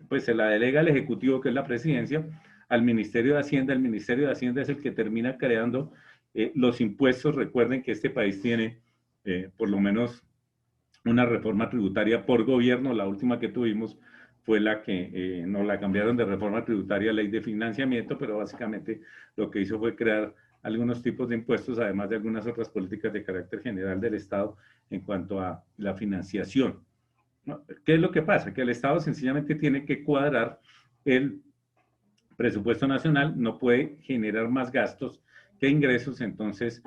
pues se la delega al Ejecutivo, que es la Presidencia, al Ministerio de Hacienda. El Ministerio de Hacienda es el que termina creando los impuestos. Recuerden que este país tiene por lo menos una reforma tributaria por gobierno. La última que tuvimos fue la que nos la cambiaron de reforma tributaria a ley de financiamiento, pero básicamente lo que hizo fue crear algunos tipos de impuestos, además de algunas otras políticas de carácter general del Estado en cuanto a la financiación. ¿Qué es lo que pasa? Que el Estado sencillamente tiene que cuadrar el presupuesto nacional, no puede generar más gastos que ingresos. Entonces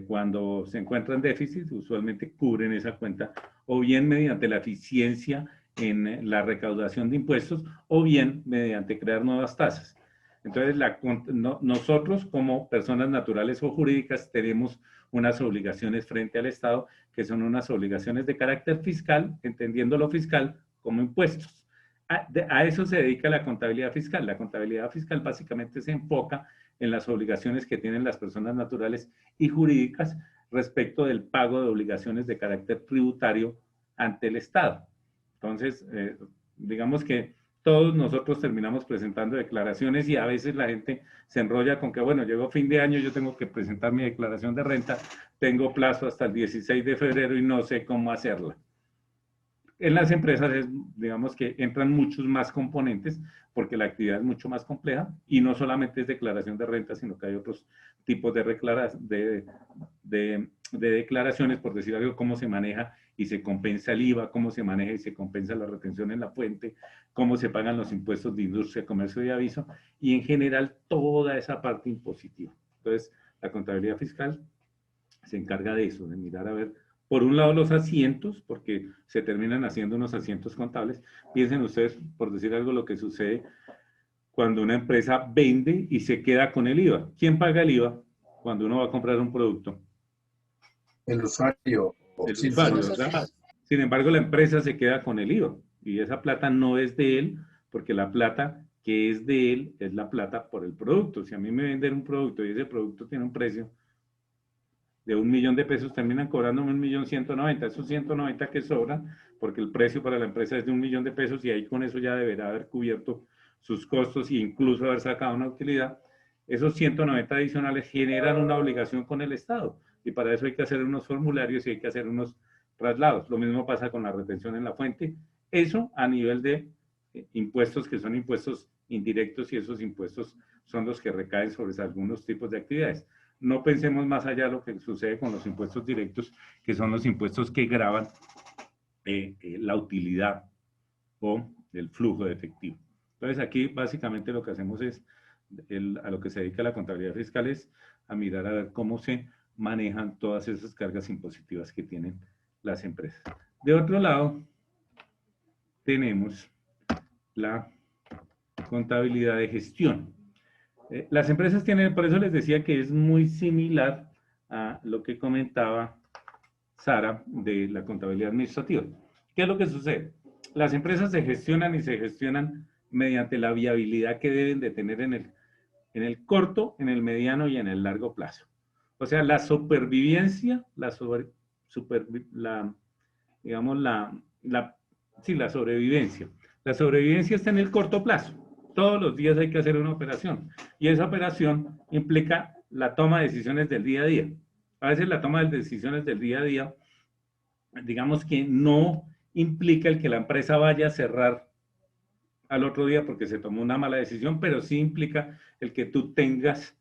cuando se encuentra en déficit, usualmente cubren esa cuenta o bien mediante la eficiencia en la recaudación de impuestos o bien mediante crear nuevas tasas. Entonces nosotros como personas naturales o jurídicas tenemos unas obligaciones frente al Estado, que son unas obligaciones de carácter fiscal, entendiendo lo fiscal como impuestos. A eso se dedica la contabilidad fiscal. La contabilidad fiscal básicamente se enfoca en las obligaciones que tienen las personas naturales y jurídicas respecto del pago de obligaciones de carácter tributario ante el Estado. Entonces, digamos que todos nosotros terminamos presentando declaraciones y a veces la gente se enrolla con que, bueno, llegó fin de año, yo tengo que presentar mi declaración de renta, tengo plazo hasta el 16 de febrero y no sé cómo hacerla. En las empresas, digamos que entran muchos más componentes porque la actividad es mucho más compleja y no solamente es declaración de renta, sino que hay otros tipos de declaraciones, por decir algo, cómo se maneja y se compensa el IVA, cómo se maneja y se compensa la retención en la fuente, cómo se pagan los impuestos de industria, comercio y aviso, y en general toda esa parte impositiva. Entonces, la contabilidad fiscal se encarga de eso, de mirar a ver, por un lado los asientos, porque se terminan haciendo unos asientos contables. Piensen ustedes, por decir algo, lo que sucede cuando una empresa vende y se queda con el IVA. ¿Quién paga el IVA cuando uno va a comprar un producto? El usuario. El Sí, usuario, sí, ¿verdad? Sin embargo, la empresa se queda con el IVA y esa plata no es de él, porque la plata que es de él es la plata por el producto. Si a mí me venden un producto y ese producto tiene un precio de 1.000.000 de pesos, terminan cobrándome 1.190.000. Esos 190 que sobran, porque el precio para la empresa es de 1.000.000 de pesos y ahí con eso ya deberá haber cubierto sus costos e incluso haber sacado una utilidad. Esos 190 adicionales generan una obligación con el Estado y para eso hay que hacer unos formularios y hay que hacer unos traslados. Lo mismo pasa con la retención en la fuente. Eso a nivel de impuestos que son impuestos indirectos y esos impuestos son los que recaen sobre algunos tipos de actividades. No pensemos más allá de lo que sucede con los impuestos directos, que son los impuestos que gravan la utilidad o el flujo de efectivo. Entonces aquí básicamente lo que hacemos es, a lo que se dedica la contabilidad fiscal es a mirar a ver cómo se manejan todas esas cargas impositivas que tienen las empresas. De otro lado, tenemos la contabilidad de gestión. Las empresas tienen, por eso les decía que es muy similar a lo que comentaba Sara de la contabilidad administrativa. ¿Qué es lo que sucede? Las empresas se gestionan y se gestionan mediante la viabilidad que deben de tener en el corto, en el mediano y en el largo plazo. O sea, la supervivencia, la sobrevivencia. La sobrevivencia está en el corto plazo. Todos los días hay que hacer una operación y esa operación implica la toma de decisiones del día a día. A veces la toma de decisiones del día a día, digamos que no implica el que la empresa vaya a cerrar al otro día porque se tomó una mala decisión, pero sí implica el que tú tengas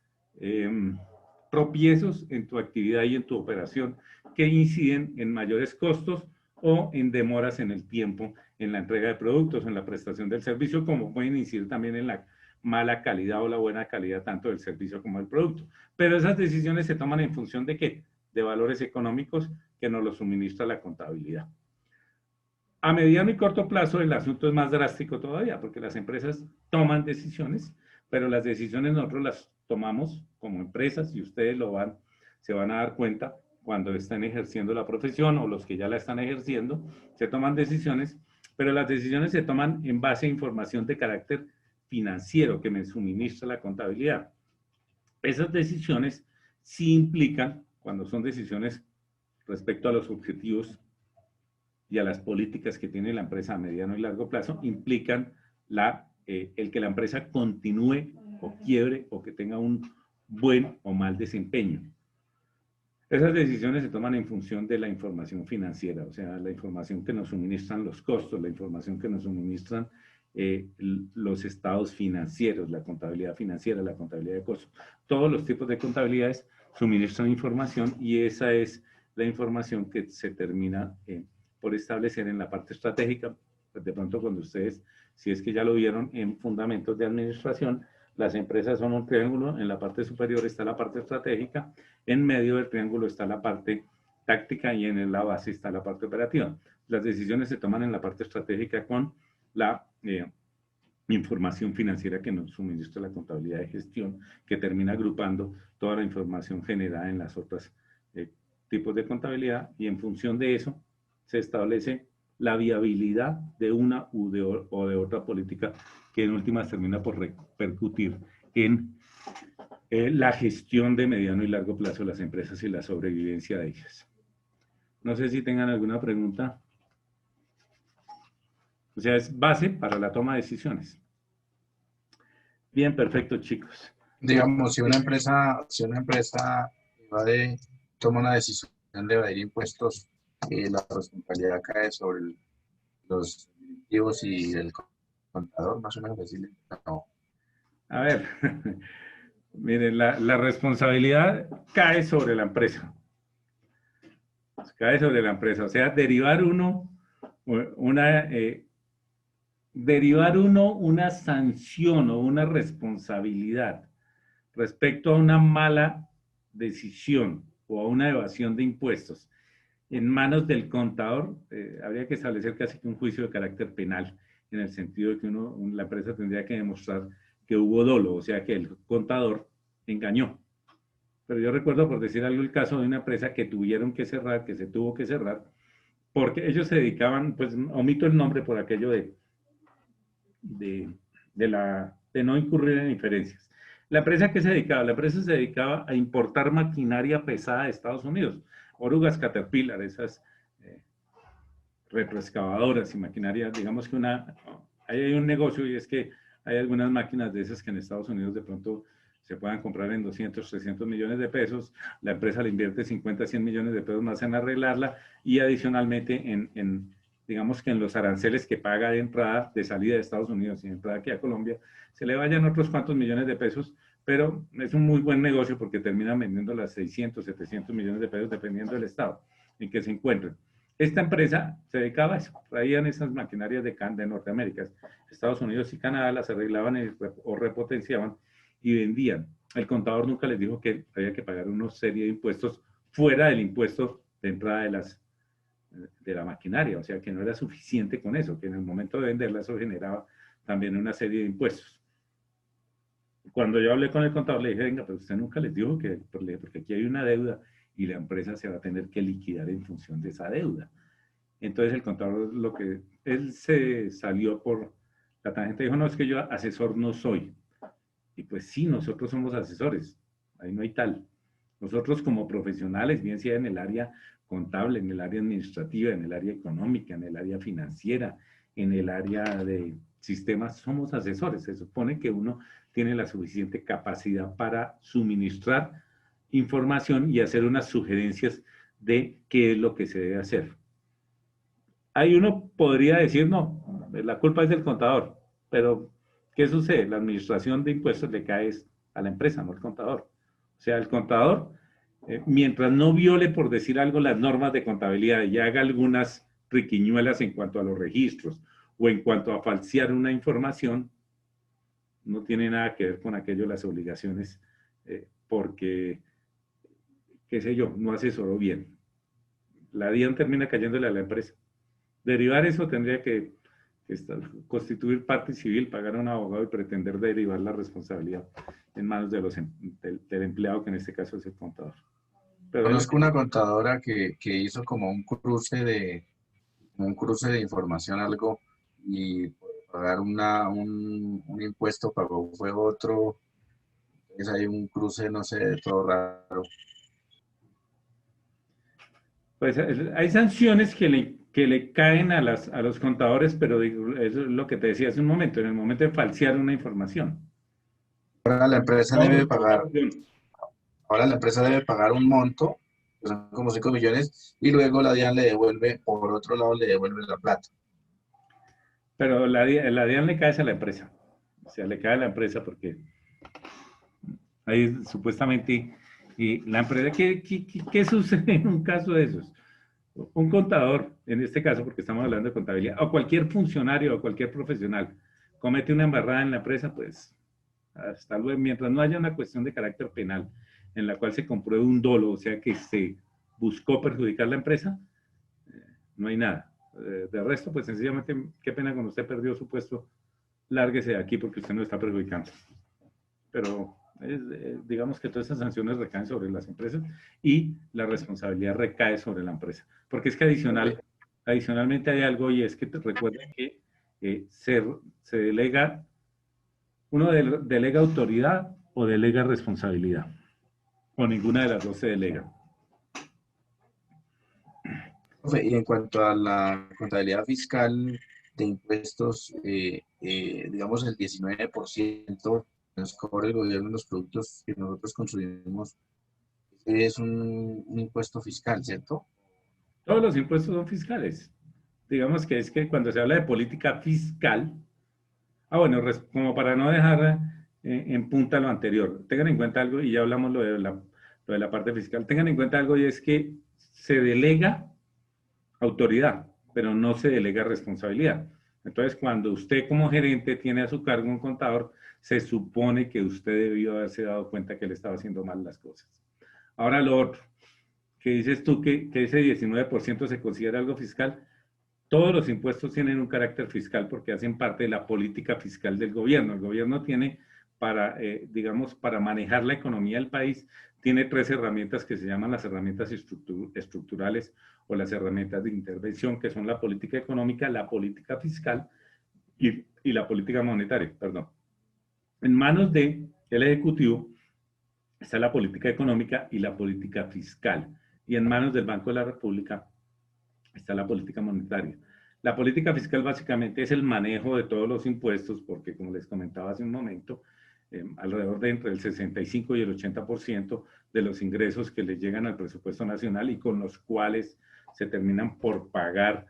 tropiezos en tu actividad y en tu operación que inciden en mayores costos o en demoras en el tiempo en la entrega de productos, en la prestación del servicio, como pueden incidir también en la mala calidad o la buena calidad tanto del servicio como del producto. Pero esas decisiones se toman en función de ¿qué? De valores económicos que nos los suministra la contabilidad. A mediano y corto plazo el asunto es más drástico todavía, porque las empresas toman decisiones, pero las decisiones nosotros las tomamos como empresas y ustedes se van a dar cuenta cuando están ejerciendo la profesión o los que ya la están ejerciendo, se toman decisiones, pero las decisiones se toman en base a información de carácter financiero que me suministra la contabilidad. Esas decisiones sí implican, cuando son decisiones respecto a los objetivos y a las políticas que tiene la empresa a mediano y largo plazo, implican el que la empresa continúe o quiebre o que tenga un buen o mal desempeño. Esas decisiones se toman en función de la información financiera, o sea, la información que nos suministran los costos, la información que nos suministran los estados financieros, la contabilidad financiera, la contabilidad de costos. Todos los tipos de contabilidades suministran información y esa es la información que se termina por establecer en la parte estratégica. De pronto cuando ustedes, si es que ya lo vieron en fundamentos de administración, las empresas son un triángulo, en la parte superior está la parte estratégica, en medio del triángulo está la parte táctica y en la base está la parte operativa. Las decisiones se toman en la parte estratégica con la información financiera que nos suministra la contabilidad de gestión, que termina agrupando toda la información generada en las otras tipos de contabilidad y en función de eso se establece la viabilidad de una o de otra política que en últimas termina por repercutir en la gestión de mediano y largo plazo de las empresas y la sobrevivencia de ellas. No sé si tengan alguna pregunta. O sea, es base para la toma de decisiones. Bien, perfecto, chicos. Digamos, si una empresa toma una decisión de evadir impuestos, la responsabilidad cae sobre los directivos y el contador, más o menos decirle, no. A ver, miren, la responsabilidad cae sobre la empresa. Cae sobre la empresa. O sea, derivar uno una sanción o una responsabilidad respecto a una mala decisión o a una evasión de impuestos en manos del contador, habría que establecer casi que un juicio de carácter penal, en el sentido de que la empresa tendría que demostrar que hubo dolo, o sea, que el contador engañó. Pero yo recuerdo, por decir algo, el caso de una empresa que tuvieron que cerrar, que se tuvo que cerrar, porque ellos se dedicaban, pues omito el nombre por aquello de no incurrir en inferencias. La empresa que se dedicaba, la empresa se dedicaba a importar maquinaria pesada de Estados Unidos, orugas Caterpillar, esas retroexcavadoras y maquinaria, digamos que ahí hay un negocio y es que hay algunas máquinas de esas que en Estados Unidos de pronto se puedan comprar en 200, 300 millones de pesos, la empresa le invierte 50, 100 millones de pesos más en arreglarla y adicionalmente digamos que en los aranceles que paga de entrada, de salida de Estados Unidos y de entrada aquí a Colombia, se le vayan otros cuantos millones de pesos, pero es un muy buen negocio porque terminan vendiendo las 600, 700 millones de pesos dependiendo del estado en que se encuentren. Esta empresa se dedicaba a eso, traían esas maquinarias de Norteamérica, Estados Unidos y Canadá, las arreglaban o repotenciaban y vendían. El contador nunca les dijo que había que pagar una serie de impuestos fuera del impuesto de entrada de la maquinaria, o sea que no era suficiente con eso, que en el momento de venderla eso generaba también una serie de impuestos. Cuando yo hablé con el contador le dije, venga, pero usted nunca les dijo que, porque aquí hay una deuda y la empresa se va a tener que liquidar en función de esa deuda. Entonces el contador, él se salió por la tangente, dijo, no, es que yo asesor no soy. Y pues sí, nosotros somos asesores, ahí no hay tal. Nosotros como profesionales, bien sea en el área contable, en el área administrativa, en el área económica, en el área financiera, en el área de sistemas, somos asesores. Se supone que uno tiene la suficiente capacidad para suministrar información y hacer unas sugerencias de qué es lo que se debe hacer. Ahí uno podría decir, no, la culpa es del contador, pero ¿qué sucede? La administración de impuestos le cae a la empresa, no al contador. O sea, el contador, mientras no viole, por decir algo, las normas de contabilidad y haga algunas triquiñuelas en cuanto a los registros o en cuanto a falsear una información, no tiene nada que ver con aquello, las obligaciones, porque, qué sé yo, no asesoró bien. La DIAN termina cayéndole a la empresa. Derivar eso tendría que constituir parte civil, pagar a un abogado y pretender derivar la responsabilidad en manos del empleado, que en este caso es el contador. Pero conozco una contadora que hizo como un cruce de información, algo, y por pagar un impuesto pagó fue otro. Entonces hay un cruce, no sé, todo raro. Pues hay sanciones que le caen a los contadores, pero eso es lo que te decía hace un momento, en el momento de falsear una información. Ahora la empresa debe pagar un monto, que son como 5 millones, y luego la DIAN le devuelve, por otro lado le devuelve la plata. Pero la DIAN le cae a la empresa. O sea, le cae a la empresa porque ahí supuestamente la empresa, ¿qué sucede en un caso de esos? Un contador, en este caso, porque estamos hablando de contabilidad, o cualquier funcionario o cualquier profesional comete una embarrada en la empresa, pues hasta luego, mientras no haya una cuestión de carácter penal en la cual se compruebe un dolo, o sea que se buscó perjudicar la empresa, no hay nada. De resto, pues sencillamente, qué pena cuando usted perdió su puesto, lárguese de aquí porque usted no está perjudicando. Pero digamos que todas esas sanciones recaen sobre las empresas y la responsabilidad recae sobre la empresa. Porque es que adicionalmente hay algo, y es que recuerden que se delega, uno delega autoridad o delega responsabilidad, o ninguna de las dos se delega. Y en cuanto a la contabilidad fiscal de impuestos, digamos el 19% que nos cobra el gobierno en los productos que nosotros consumimos es un impuesto fiscal, ¿cierto? Todos los impuestos son fiscales. digamos que es que cuando se habla de política fiscal, bueno, como para no dejar en punta lo anterior, tengan en cuenta algo, y ya hablamos lo de la parte fiscal, tengan en cuenta algo, y es que se delega autoridad, pero no se delega responsabilidad. Entonces, cuando usted como gerente tiene a su cargo un contador, se supone que usted debió haberse dado cuenta que le estaba haciendo mal las cosas. Ahora lo otro, que dices tú que ese 19% se considera algo fiscal. Todos los impuestos tienen un carácter fiscal porque hacen parte de la política fiscal del gobierno. El gobierno tiene para, digamos, para manejar la economía del país, tiene 3 herramientas que se llaman las herramientas estructurales o las herramientas de intervención, que son la política económica, la política fiscal y la política monetaria, perdón. En manos del Ejecutivo está la política económica y la política fiscal. Y en manos del Banco de la República está la política monetaria. La política fiscal básicamente es el manejo de todos los impuestos, porque como les comentaba hace un momento, alrededor de entre el 65 y el 80% de los ingresos que le llegan al presupuesto nacional y con los cuales se terminan por pagar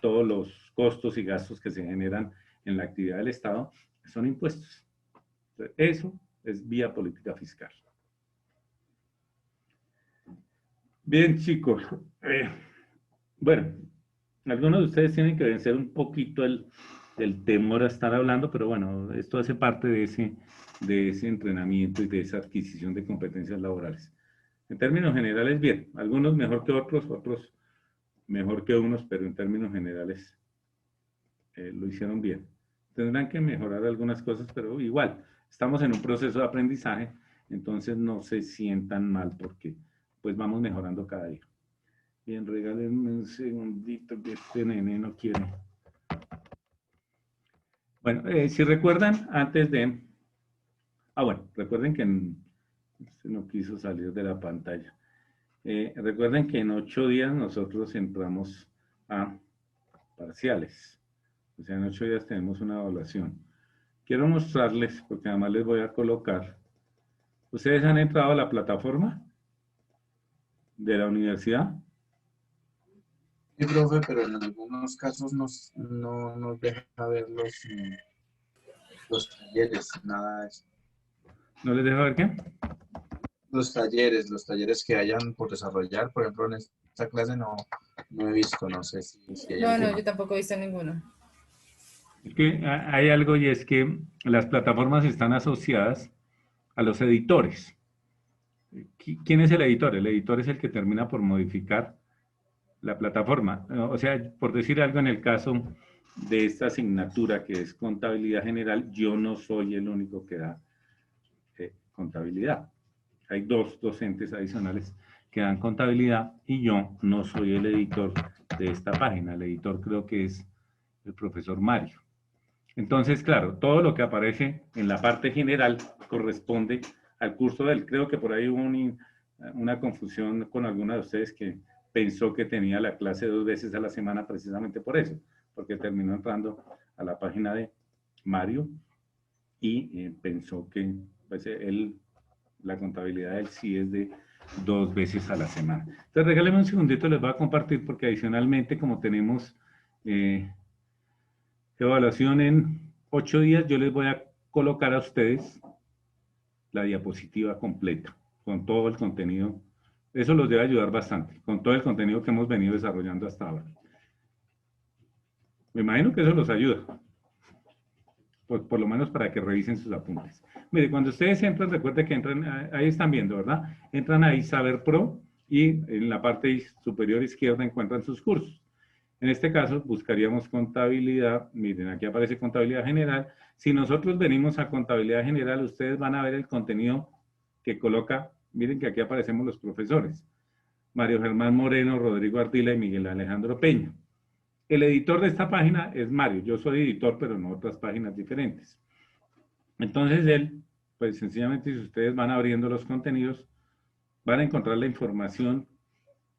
todos los costos y gastos que se generan en la actividad del Estado, son impuestos. Entonces, eso es vía política fiscal. Bien, chicos. Bueno, algunos de ustedes tienen que vencer un poquito el temor a estar hablando, pero bueno, esto hace parte de ese entrenamiento y de esa adquisición de competencias laborales. En términos generales, bien. Algunos mejor que otros, otros mejor que unos, pero en términos generales lo hicieron bien. Tendrán que mejorar algunas cosas, pero igual, estamos en un proceso de aprendizaje, entonces no se sientan mal porque pues vamos mejorando cada día. Bien, regálenme un segundito que este nene no quiere. Bueno, si recuerdan, antes de... bueno, recuerden que no quiso salir de la pantalla. Recuerden que en 8 días nosotros entramos a parciales. O sea, en 8 días tenemos una evaluación. Quiero mostrarles, porque además les voy a colocar. ¿Ustedes han entrado a la plataforma de la universidad? Sí, profe, pero en algunos casos no nos deja ver los talleres, nada de eso. ¿No les deja ver qué? Los talleres que hayan por desarrollar, por ejemplo, en esta clase no he visto, no sé si hay alguno. No, yo tampoco he visto ninguno. Es que hay algo, y es que las plataformas están asociadas a los editores. ¿Quién es el editor? El editor es el que termina por modificar la plataforma. O sea, por decir algo, en el caso de esta asignatura que es contabilidad general, yo no soy el único que da contabilidad. Hay 2 docentes adicionales que dan contabilidad y yo no soy el editor de esta página. El editor creo que es el profesor Mario. Entonces, claro, todo lo que aparece en la parte general corresponde al curso de él. Creo que por ahí hubo una confusión con alguna de ustedes que pensó que tenía la clase 2 veces a la semana precisamente por eso, porque terminó entrando a la página de Mario y pensó que pues, la contabilidad de él sí es de 2 veces a la semana. Entonces, regálenme un segundito, les voy a compartir porque adicionalmente como tenemos evaluación en 8 días, yo les voy a colocar a ustedes la diapositiva completa con todo el contenido. Eso los debe ayudar bastante, con todo el contenido que hemos venido desarrollando hasta ahora. Me imagino que eso los ayuda. Por lo menos para que revisen sus apuntes. Mire, cuando ustedes entran, recuerden que entran, ahí están viendo, ¿verdad? Entran ahí Saber Pro y en la parte superior izquierda encuentran sus cursos. En este caso, buscaríamos contabilidad. Miren, aquí aparece contabilidad general. Si nosotros venimos a contabilidad general, ustedes van a ver el contenido que coloca. Miren que aquí aparecemos los profesores. Mario Germán Moreno, Rodrigo Ardila y Miguel Alejandro Peña. El editor de esta página es Mario. Yo soy editor, pero en otras páginas diferentes. Entonces él, pues sencillamente si ustedes van abriendo los contenidos, van a encontrar la información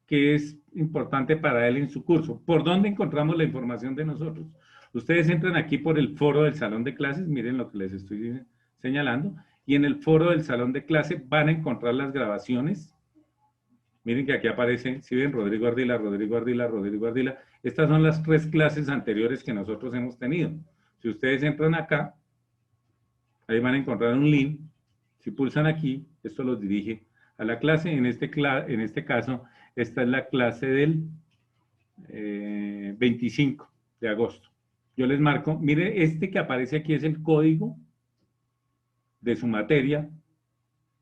que es importante para él en su curso. ¿Por dónde encontramos la información de nosotros? Ustedes entran aquí por el foro del salón de clases, miren lo que les estoy señalando, y en el foro del salón de clase van a encontrar las grabaciones. Miren que aquí aparece, si ven, Rodrigo Ardila, Rodrigo Ardila, Rodrigo Ardila. Estas son las 3 clases anteriores que nosotros hemos tenido. Si ustedes entran acá, ahí van a encontrar un link. Si pulsan aquí, esto los dirige a la clase. En este caso, esta es la clase del 25 de agosto. Yo les marco, mire, este que aparece aquí es el código de su materia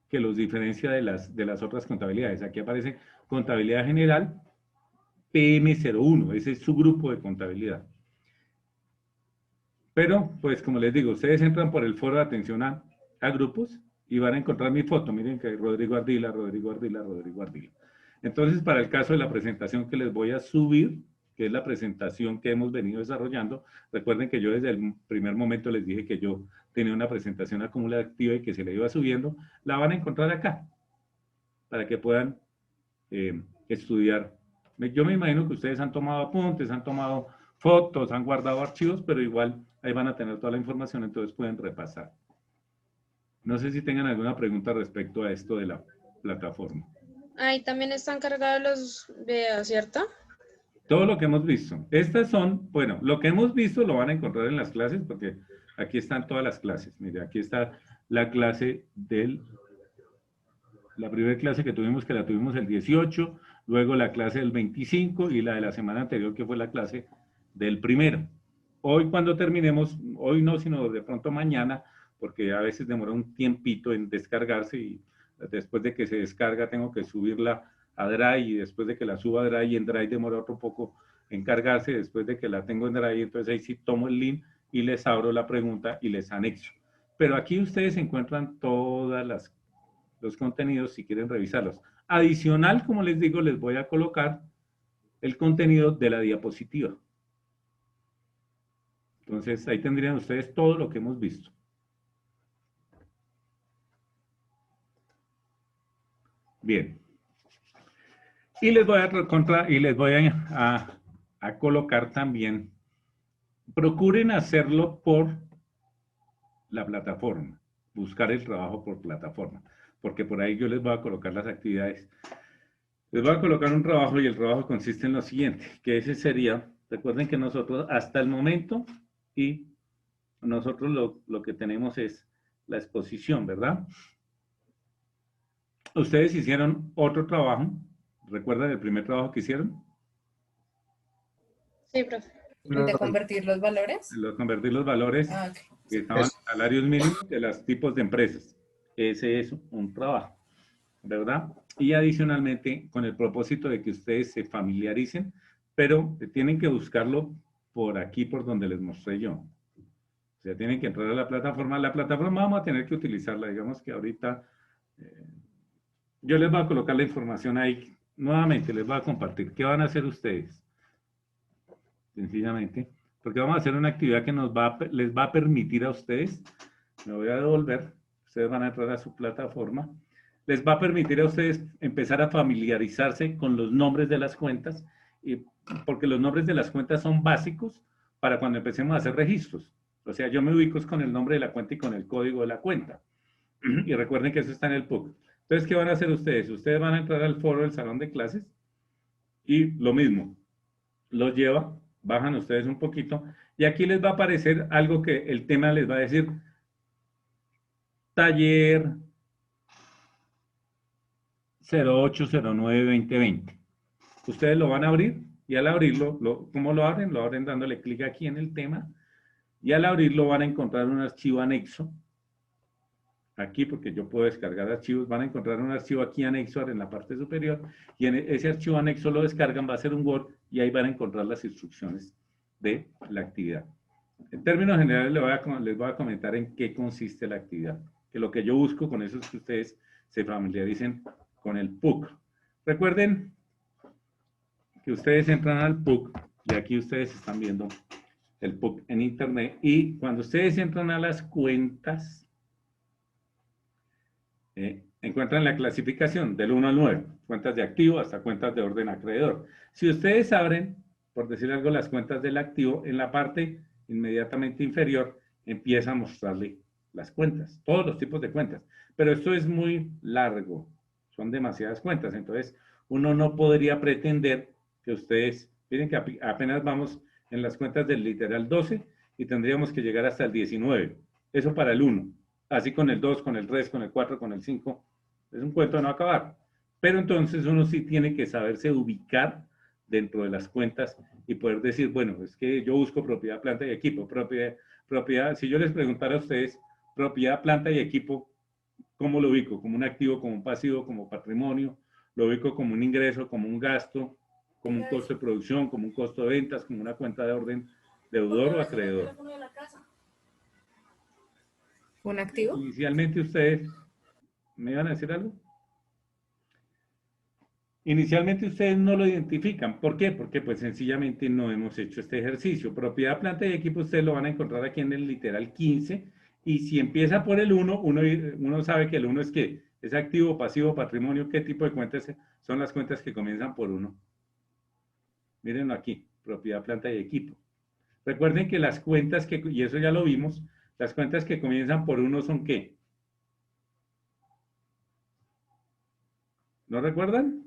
que los diferencia de las otras contabilidades. Aquí aparece contabilidad general PM01, ese es su grupo de contabilidad. Pero, pues como les digo, ustedes entran por el foro de atención a grupos y van a encontrar mi foto. Miren que hay Rodrigo Ardila, Rodrigo Ardila, Rodrigo Ardila. Entonces, para el caso de la presentación que les voy a subir, que es la presentación que hemos venido desarrollando, recuerden que yo desde el primer momento les dije que yo tenía una presentación acumulativa y que se la iba subiendo, la van a encontrar acá, para que puedan estudiar. Yo me imagino que ustedes han tomado apuntes, han tomado fotos, han guardado archivos, pero igual ahí van a tener toda la información, entonces pueden repasar. No sé si tengan alguna pregunta respecto a esto de la plataforma. Ahí también están cargados los videos, ¿cierto? Todo lo que hemos visto. Estas son, bueno, lo que hemos visto lo van a encontrar en las clases, porque aquí están todas las clases. Mire, aquí está la clase la primera clase que tuvimos el 18, luego la clase del 25 y la de la semana anterior, que fue la clase del 1. Hoy cuando terminemos, hoy no, sino de pronto mañana, porque a veces demora un tiempito en descargarse y después de que se descarga tengo que subirla a Drive y después de que la suba a Drive y en Drive demora otro poco en cargarse, después de que la tengo en Drive, entonces ahí sí tomo el link y les abro la pregunta y les anexo. Pero aquí ustedes encuentran todos los contenidos si quieren revisarlos. Adicional, como les digo, les voy a colocar el contenido de la diapositiva. Entonces ahí tendrían ustedes todo lo que hemos visto. Bien. Y les voy a colocar también, procuren hacerlo por la plataforma, buscar el trabajo por plataforma, porque por ahí yo les voy a colocar las actividades. Les voy a colocar un trabajo y el trabajo consiste en lo siguiente, que ese sería, recuerden que nosotros hasta el momento y nosotros lo que tenemos es la exposición, ¿verdad? Ustedes hicieron otro trabajo. ¿Recuerdan el primer trabajo que hicieron? Sí, profe. ¿De convertir los valores? Convertir los valores que estaban en salarios mínimos de los tipos de empresas. Ese es un trabajo, ¿verdad? Y adicionalmente, con el propósito de que ustedes se familiaricen, pero tienen que buscarlo por aquí, por donde les mostré yo. O sea, tienen que entrar a la plataforma. La plataforma vamos a tener que utilizarla. Digamos que ahorita yo les voy a colocar la información ahí. Nuevamente les voy a compartir. ¿Qué van a hacer ustedes? Sencillamente, porque vamos a hacer una actividad que les va a permitir a ustedes, me voy a devolver, ustedes van a entrar a su plataforma, les va a permitir a ustedes empezar a familiarizarse con los nombres de las cuentas, porque los nombres de las cuentas son básicos para cuando empecemos a hacer registros. O sea, yo me ubico con el nombre de la cuenta y con el código de la cuenta. Y recuerden que eso está en el PUC. Entonces, ¿qué van a hacer ustedes? Ustedes van a entrar al foro del salón de clases y lo mismo, los lleva, bajan ustedes un poquito y aquí les va a aparecer algo que el tema les va a decir taller 0809-2020. Ustedes lo van a abrir y al abrirlo, ¿cómo lo abren? Lo abren dándole clic aquí en el tema y al abrirlo van a encontrar un archivo anexo. Aquí, porque yo puedo descargar archivos, van a encontrar un archivo aquí anexo en la parte superior y en ese archivo anexo lo descargan, va a ser un Word y ahí van a encontrar las instrucciones de la actividad. En términos generales les voy a comentar en qué consiste la actividad, que lo que yo busco con eso es que ustedes se familiaricen con el PUC. Recuerden que ustedes entran al PUC y aquí ustedes están viendo el PUC en internet y cuando ustedes entran a las cuentas, encuentran la clasificación del 1 al 9, cuentas de activo hasta cuentas de orden acreedor. Si ustedes abren, por decir algo, las cuentas del activo, en la parte inmediatamente inferior empieza a mostrarle las cuentas, todos los tipos de cuentas. Pero esto es muy largo, son demasiadas cuentas, entonces uno no podría pretender que ustedes Miren que apenas vamos en las cuentas del literal 12 y tendríamos que llegar hasta el 19. Eso para el 1. Así con el 2, con el 3, con el 4, con el 5. Es un cuento de no acabar. Pero entonces uno sí tiene que saberse ubicar dentro de las cuentas y poder decir, bueno, es que yo busco propiedad, planta y equipo. Propiedad, si yo les preguntara a ustedes, propiedad, planta y equipo, ¿cómo lo ubico? ¿Como un activo, como un pasivo, como patrimonio? ¿Lo ubico como un ingreso, como un gasto, como un costo de producción, como un costo de ventas, como una cuenta de orden deudor o acreedor? ¿Un activo? Inicialmente ustedes, ¿me iban a decir algo? Inicialmente ustedes no lo identifican. ¿Por qué? Porque pues sencillamente no hemos hecho este ejercicio. Propiedad, planta y equipo ustedes lo van a encontrar aquí en el literal 15. Y si empieza por el 1, uno sabe que el 1 es ¿qué? Es activo, pasivo, patrimonio. ¿Qué tipo de cuentas son las cuentas que comienzan por 1? Mírenlo aquí, propiedad, planta y equipo. Recuerden que las cuentas que, y eso ya lo vimos, las cuentas que comienzan por 1 son ¿qué? ¿No recuerdan?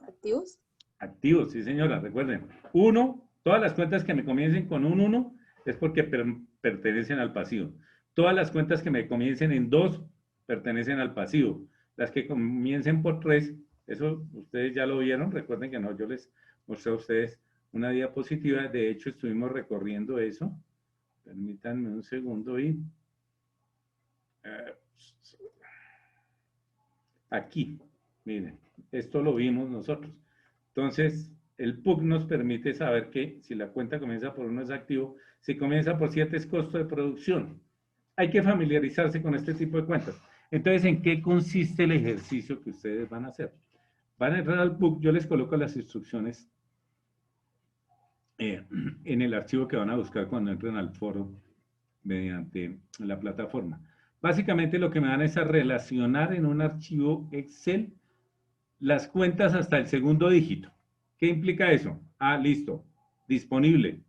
¿Activos? Activos, sí señora, recuerden. 1, todas las cuentas que me comiencen con un 1 es porque pertenecen al pasivo. Todas las cuentas que me comiencen en 2 pertenecen al pasivo. Las que comiencen por 3, eso ustedes ya lo vieron, recuerden que no, yo les mostré a ustedes una diapositiva, de hecho estuvimos recorriendo eso. Permítanme un segundo y... aquí, miren, esto lo vimos nosotros. Entonces, el PUC nos permite saber que si la cuenta comienza por 1 es activo, si comienza por 7 es costo de producción. Hay que familiarizarse con este tipo de cuentas. Entonces, ¿en qué consiste el ejercicio que ustedes van a hacer? Van a entrar al PUC, yo les coloco las instrucciones en el archivo que van a buscar cuando entren al foro mediante la plataforma. Básicamente lo que me van es a relacionar en un archivo Excel las cuentas hasta el segundo dígito. ¿Qué implica eso? Ah, listo, disponible.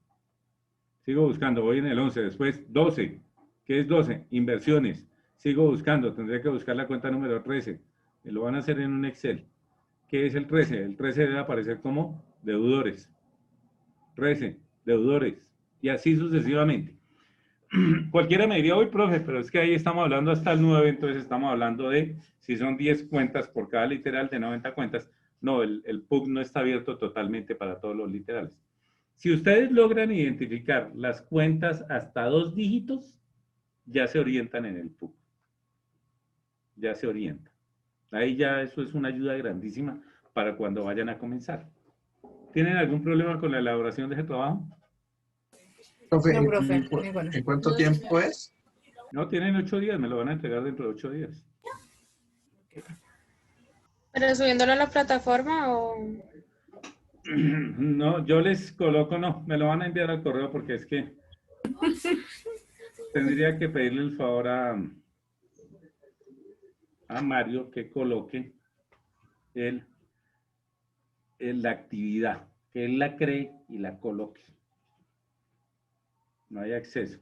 Sigo buscando, voy en el 11, después 12. ¿Qué es 12? Inversiones. Sigo buscando, tendría que buscar la cuenta número 13. Lo van a hacer en un Excel. ¿Qué es el 13? El 13 debe aparecer como deudores. 13, deudores. Y así sucesivamente. Cualquiera me diría, hoy profe, pero es que ahí estamos hablando hasta el 9, entonces estamos hablando de si son 10 cuentas por cada literal de 90 cuentas. No, el PUC no está abierto totalmente para todos los literales. Si ustedes logran identificar las cuentas hasta 2 dígitos, ya se orientan en el PUC. Ya se orientan. Ahí ya eso es una ayuda grandísima para cuando vayan a comenzar. ¿Tienen algún problema con la elaboración de ese trabajo? Profe, No, profe, ¿en cuánto tiempo es? No, tienen 8 días, me lo van a entregar dentro de 8 días. ¿Pero subiéndolo a la plataforma o...? No, yo les coloco, no, me lo van a enviar al correo porque es que tendría que pedirle el favor a Mario que coloque la actividad, que él la cree y la coloque. No hay acceso.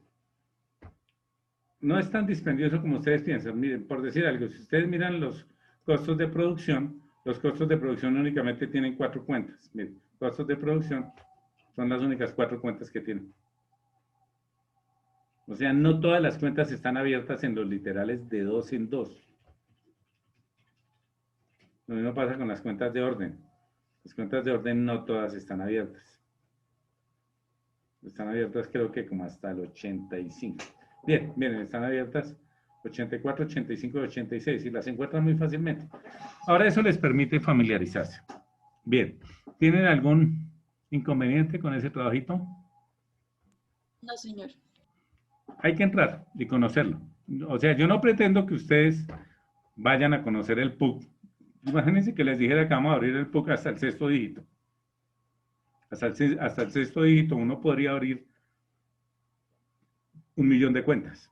No es tan dispendioso como ustedes piensan. Miren, por decir algo, si ustedes miran los costos de producción, los costos de producción únicamente tienen 4 cuentas. Miren, costos de producción son las únicas 4 cuentas que tienen. O sea, no todas las cuentas están abiertas en los literales de 2 en 2. Lo mismo pasa con las cuentas de orden. Las cuentas de orden no todas están abiertas. Están abiertas creo que como hasta el 85. Bien, miren, están abiertas 84, 85 y 86 y las encuentran muy fácilmente. Ahora eso les permite familiarizarse. Bien, ¿tienen algún inconveniente con ese trabajito? No, señor. Hay que entrar y conocerlo. O sea, yo no pretendo que ustedes vayan a conocer el PUC. Imagínense que les dijera que vamos a abrir el PUC hasta el 6º dígito. Hasta el 6º dígito uno podría abrir 1.000.000 de cuentas.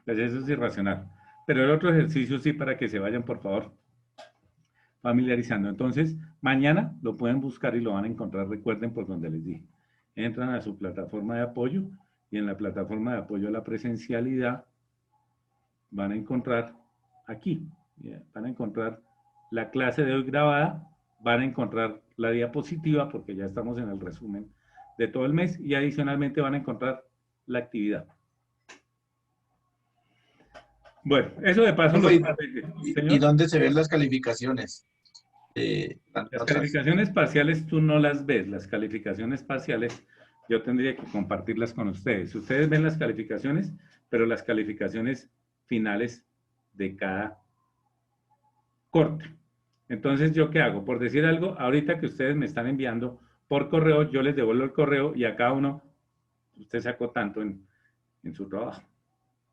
Pues eso es irracional. Pero el otro ejercicio sí para que se vayan, por favor, familiarizando. Entonces, mañana lo pueden buscar y lo van a encontrar, recuerden, por donde les dije. Entran a su plataforma de apoyo y en la plataforma de apoyo a la presencialidad van a encontrar aquí, van a encontrar la clase de hoy grabada van a encontrar la diapositiva porque ya estamos en el resumen de todo el mes y adicionalmente van a encontrar la actividad. Bueno, eso de paso. ¿Y dónde se ven las calificaciones? Las calificaciones parciales tú no las ves. Las calificaciones parciales yo tendría que compartirlas con ustedes. Ustedes ven las calificaciones, pero las calificaciones finales de cada corte. Entonces, ¿yo qué hago? Por decir algo, ahorita que ustedes me están enviando por correo, yo les devuelvo el correo y a cada uno, usted sacó tanto en su trabajo.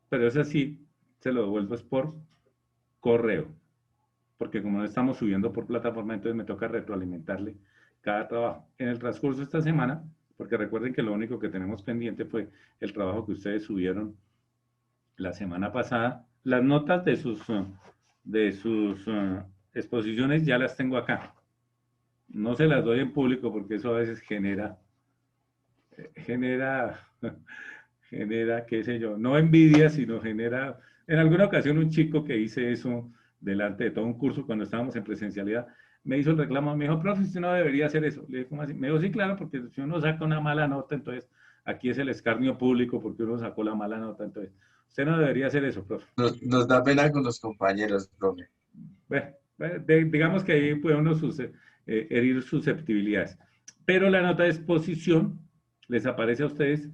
Pero eso sí, se lo devuelvo es por correo. Porque como no estamos subiendo por plataforma, entonces me toca retroalimentarle cada trabajo. En el transcurso de esta semana, porque recuerden que lo único que tenemos pendiente fue el trabajo que ustedes subieron la semana pasada. Las notas de sus exposiciones ya las tengo acá. No se las doy en público porque eso a veces genera, qué sé yo, no envidia, sino genera, en alguna ocasión un chico que hice eso delante de todo un curso cuando estábamos en presencialidad, me hizo el reclamo, me dijo, profe, usted no debería hacer eso. Le dije, ¿cómo así? Me dijo, sí, claro, porque si uno saca una mala nota, entonces aquí es el escarnio público porque uno sacó la mala nota, entonces usted no debería hacer eso, profe. Nos da pena con los compañeros, profe. Bueno, digamos que ahí puede uno herir susceptibilidades. Pero la nota de exposición les aparece a ustedes,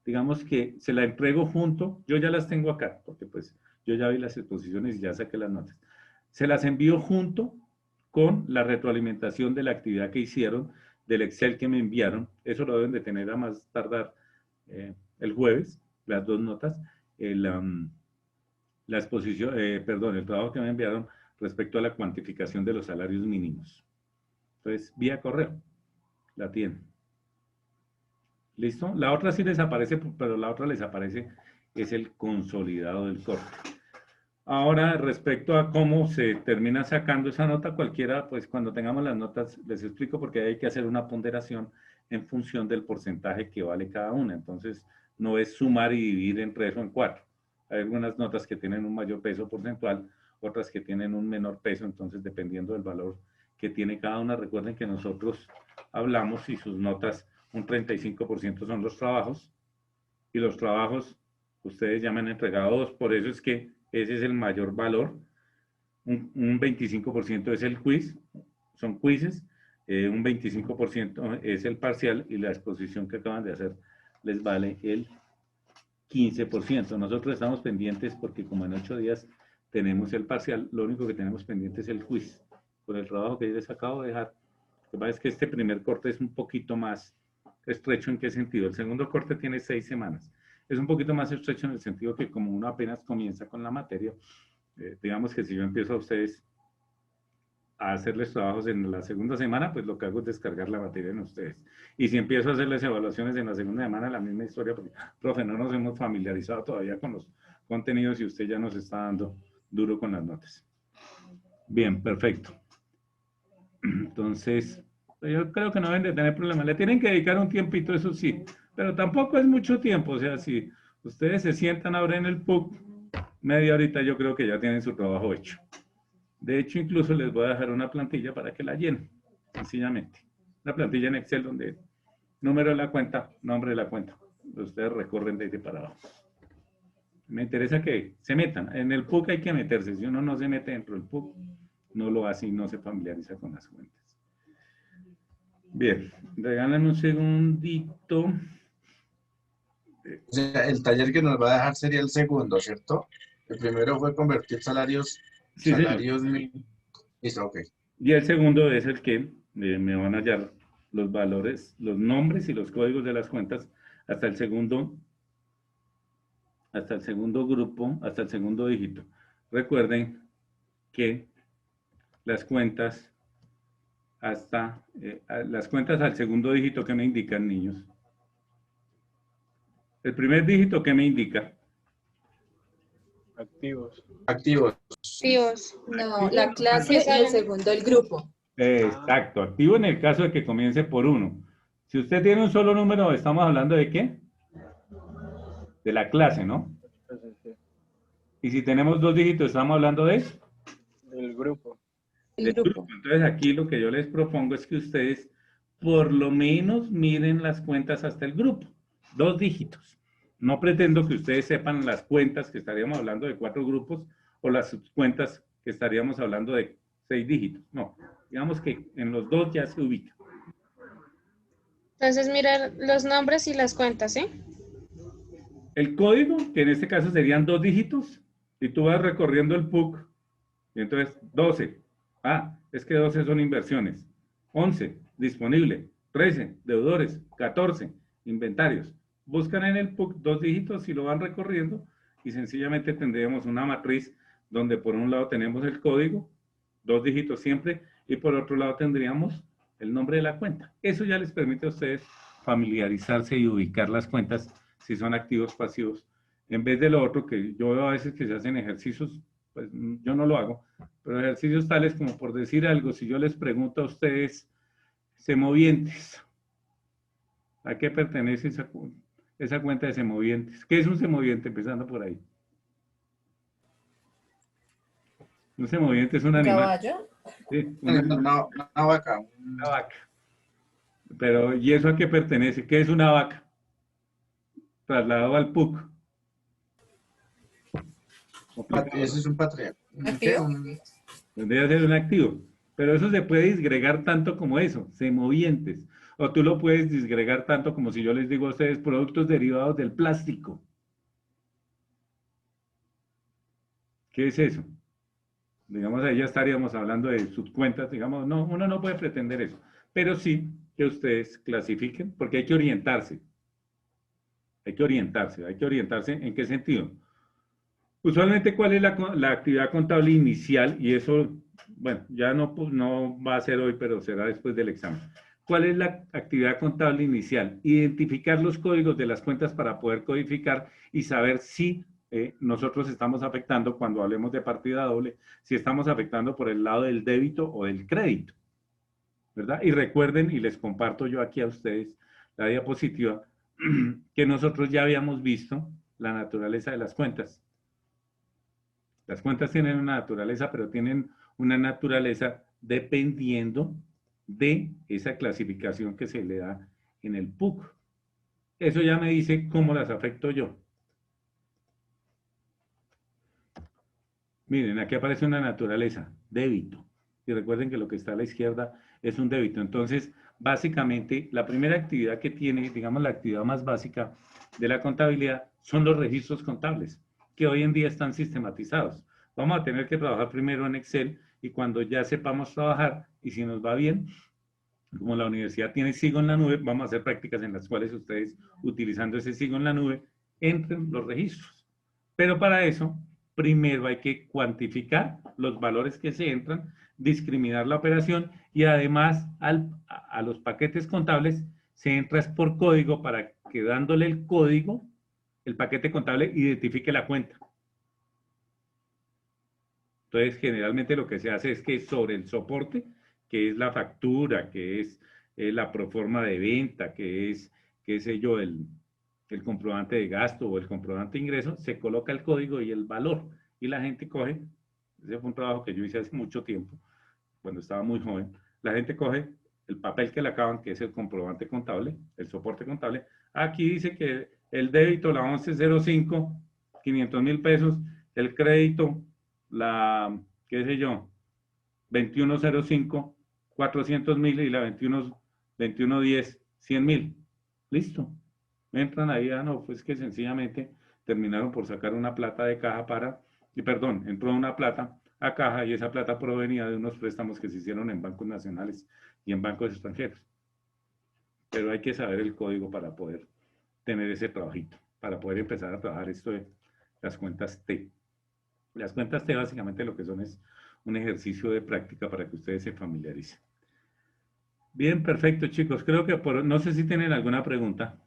digamos que se la entrego junto, yo ya las tengo acá, porque pues yo ya vi las exposiciones y ya saqué las notas. Se las envío junto con la retroalimentación de la actividad que hicieron, del Excel que me enviaron. Eso lo deben de tener a más tardar el jueves, las dos notas. La exposición, perdón, el trabajo que me enviaron respecto a la cuantificación de los salarios mínimos. Entonces, vía correo, la tienen. ¿Listo? La otra sí les aparece, pero la otra les aparece es el consolidado del corte. Ahora, respecto a cómo se termina sacando esa nota, cualquiera, pues cuando tengamos las notas, les explico porque hay que hacer una ponderación en función del porcentaje que vale cada una. Entonces, no es sumar y dividir en 3 o en 4. Hay algunas notas que tienen un mayor peso porcentual, otras que tienen un menor peso, entonces dependiendo del valor que tiene cada una. Recuerden que nosotros hablamos y sus notas, un 35% son los trabajos, y los trabajos ustedes ya me han entregado 2, por eso es que ese es el mayor valor. Un 25% es el quiz, son quizzes, un 25% es el parcial y la exposición que acaban de hacer les vale el 15%. Nosotros estamos pendientes porque como en 8 días tenemos el parcial, lo único que tenemos pendiente es el quiz. Por el trabajo que yo les acabo de dejar, lo que pasa es que este primer corte es un poquito más estrecho. ¿En qué sentido? El segundo corte tiene 6 semanas. Es un poquito más estrecho en el sentido que como uno apenas comienza con la materia, digamos que si yo empiezo a ustedes a hacerles trabajos en la segunda semana, pues lo que hago es descargar la materia en ustedes. Y si empiezo a hacerles evaluaciones en la segunda semana, la misma historia, porque, profe, no nos hemos familiarizado todavía con los contenidos y usted ya nos está dando duro con las notas. Bien, perfecto. Entonces, yo creo que no deben de tener problemas. Le tienen que dedicar un tiempito, eso sí, pero tampoco es mucho tiempo. O sea, si ustedes se sientan ahora en el PUC, media horita yo creo que ya tienen su trabajo hecho. De hecho, incluso les voy a dejar una plantilla para que la llenen, sencillamente. Una plantilla en Excel donde número de la cuenta, nombre de la cuenta. Ustedes recorren desde para abajo. Me interesa que se metan. En el PUC hay que meterse. Si uno no se mete dentro del PUC, no lo hace y no se familiariza con las cuentas. Bien, regálenme un segundito. O sea, el taller que nos va a dejar sería el segundo, ¿cierto? El primero fue convertir salarios. Sí, Salarios. Listo, ok. Y el segundo es el que me van a hallar los valores, los nombres y los códigos de las cuentas hasta el segundo grupo, hasta el segundo dígito. Recuerden que las cuentas las cuentas al segundo dígito que me indican, niños. El primer dígito que me indica. Activos. Activos. Activos. No, la clase y el segundo el grupo. Exacto, activo en el caso de que comience por 1. Si usted tiene un solo número, ¿estamos hablando de qué? De la clase, ¿no? Y si tenemos 2 dígitos, ¿estamos hablando de? Del grupo. El grupo. Entonces aquí lo que yo les propongo es que ustedes por lo menos miren las cuentas hasta el grupo, 2 dígitos. No pretendo que ustedes sepan las cuentas que estaríamos hablando de 4 grupos o las cuentas que estaríamos hablando de 6 dígitos. No, digamos que en los 2 ya se ubica. Entonces, mirar los nombres y las cuentas, ¿sí? El código, que en este caso serían 2 dígitos, y tú vas recorriendo el PUC, y entonces 12. Ah, es que 12 son inversiones. 11, disponible. 13, deudores. 14, inventarios. Buscan en el PUC 2 dígitos y lo van recorriendo, y sencillamente tendríamos una matriz donde por un lado tenemos el código, 2 dígitos siempre, y por otro lado tendríamos el nombre de la cuenta. Eso ya les permite a ustedes familiarizarse y ubicar las cuentas si son activos pasivos, en vez de lo otro que yo veo a veces que se hacen ejercicios, pues yo no lo hago, pero ejercicios tales como por decir algo, si yo les pregunto a ustedes, semovientes, ¿a qué pertenece esa cuenta de semovientes? ¿Qué es un semoviente? Empezando por ahí. Un semoviente es un ¿Un animal. caballo? Sí, Una vaca. una vaca. Pero, ¿y eso a qué pertenece? ¿Qué es una vaca? Trasladado al PUC. Ese es un patriarca. ¿Activo? Tendría que ser un activo. Pero eso se puede disgregar tanto como eso, semovientes. O tú lo puedes disgregar tanto como si yo les digo a ustedes productos derivados del plástico. ¿Qué es eso? Digamos, ahí ya estaríamos hablando de subcuentas, digamos, no, uno no puede pretender eso, pero sí que ustedes clasifiquen, porque hay que orientarse. Hay que orientarse ¿en qué sentido? Usualmente, ¿cuál es la actividad contable inicial? Y eso, bueno, ya no, pues, no va a ser hoy, pero será después del examen. ¿Cuál es la actividad contable inicial? Identificar los códigos de las cuentas para poder codificar y saber si nosotros estamos afectando, cuando hablemos de partida doble, si estamos afectando por el lado del débito o del crédito, ¿verdad? Y recuerden, y les comparto yo aquí a ustedes la diapositiva, que nosotros ya habíamos visto la naturaleza de las cuentas. Las cuentas tienen una naturaleza, pero tienen una naturaleza dependiendo de esa clasificación que se le da en el PUC. Eso ya me dice cómo las afecto yo. Miren, aquí aparece una naturaleza, débito. Y recuerden que lo que está a la izquierda es un débito. Entonces, básicamente, la primera actividad que tiene, digamos, la actividad más básica de la contabilidad son los registros contables, que hoy en día están sistematizados. Vamos a tener que trabajar primero en Excel y cuando ya sepamos trabajar, y si nos va bien, como la universidad tiene Sigo en la nube, vamos a hacer prácticas en las cuales ustedes, utilizando ese Sigo en la nube, entren los registros. Pero para eso, primero hay que cuantificar los valores que se entran, discriminar la operación y además a los paquetes contables se entra por código para que dándole el código, el paquete contable identifique la cuenta. Entonces, generalmente lo que se hace es que sobre el soporte, que es la factura, que es la proforma de venta, que es, qué sé yo, el comprobante de gasto o el comprobante de ingreso, se coloca el código y el valor. Y la gente coge, ese fue un trabajo que yo hice hace mucho tiempo, cuando estaba muy joven, la gente coge el papel que le acaban, que es el comprobante contable, el soporte contable. Aquí dice que el débito, la 1105, 500.000 pesos, el crédito, la, qué sé yo, 2105, 400.000 y la 2110, 100.000. Listo. Entran ahí, no, pues que sencillamente terminaron por sacar una plata de caja entró una plata a caja y esa plata provenía de unos préstamos que se hicieron en bancos nacionales y en bancos extranjeros. Pero hay que saber el código para poder tener ese trabajito, para poder empezar a trabajar esto de las cuentas T. Las cuentas T básicamente lo que son es un ejercicio de práctica para que ustedes se familiaricen. Bien, perfecto, chicos. Creo que no sé si tienen alguna pregunta.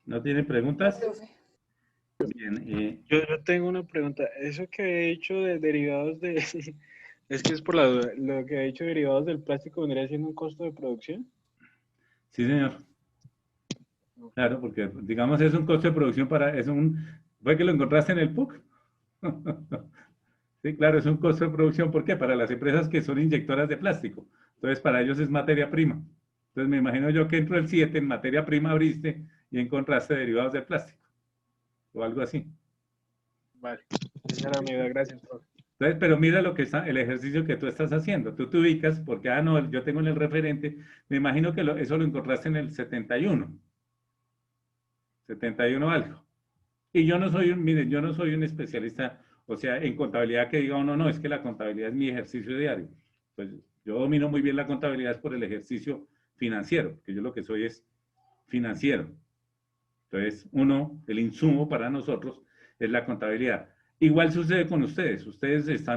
¿No tienen preguntas? Bien. Yo tengo una pregunta. Eso que he hecho de derivados de... Es que es por la duda. ¿Lo que he hecho de derivados del plástico vendría siendo un costo de producción? Sí, señor. Claro, porque digamos es un costo de producción ¿fue que lo encontraste en el PUC? Sí, claro, es un costo de producción. ¿Por qué? Para las empresas que son inyectoras de plástico. Entonces, para ellos es materia prima. Entonces, me imagino yo que entro el 7, en materia prima abriste y encontraste derivados del plástico. O algo así. Vale, esa era mi idea, gracias, profe. Entonces, pero mira lo que está, el ejercicio que tú estás haciendo. Tú te ubicas, porque, no, yo tengo en el referente, me imagino que eso lo encontraste en el 71. 71 algo. Y yo no soy miren, yo no soy un especialista, o sea, en contabilidad que diga no, es que la contabilidad es mi ejercicio diario. Pues yo domino muy bien la contabilidad por el ejercicio financiero, que yo lo que soy es financiero. Entonces, el insumo para nosotros es la contabilidad. Igual sucede con ustedes.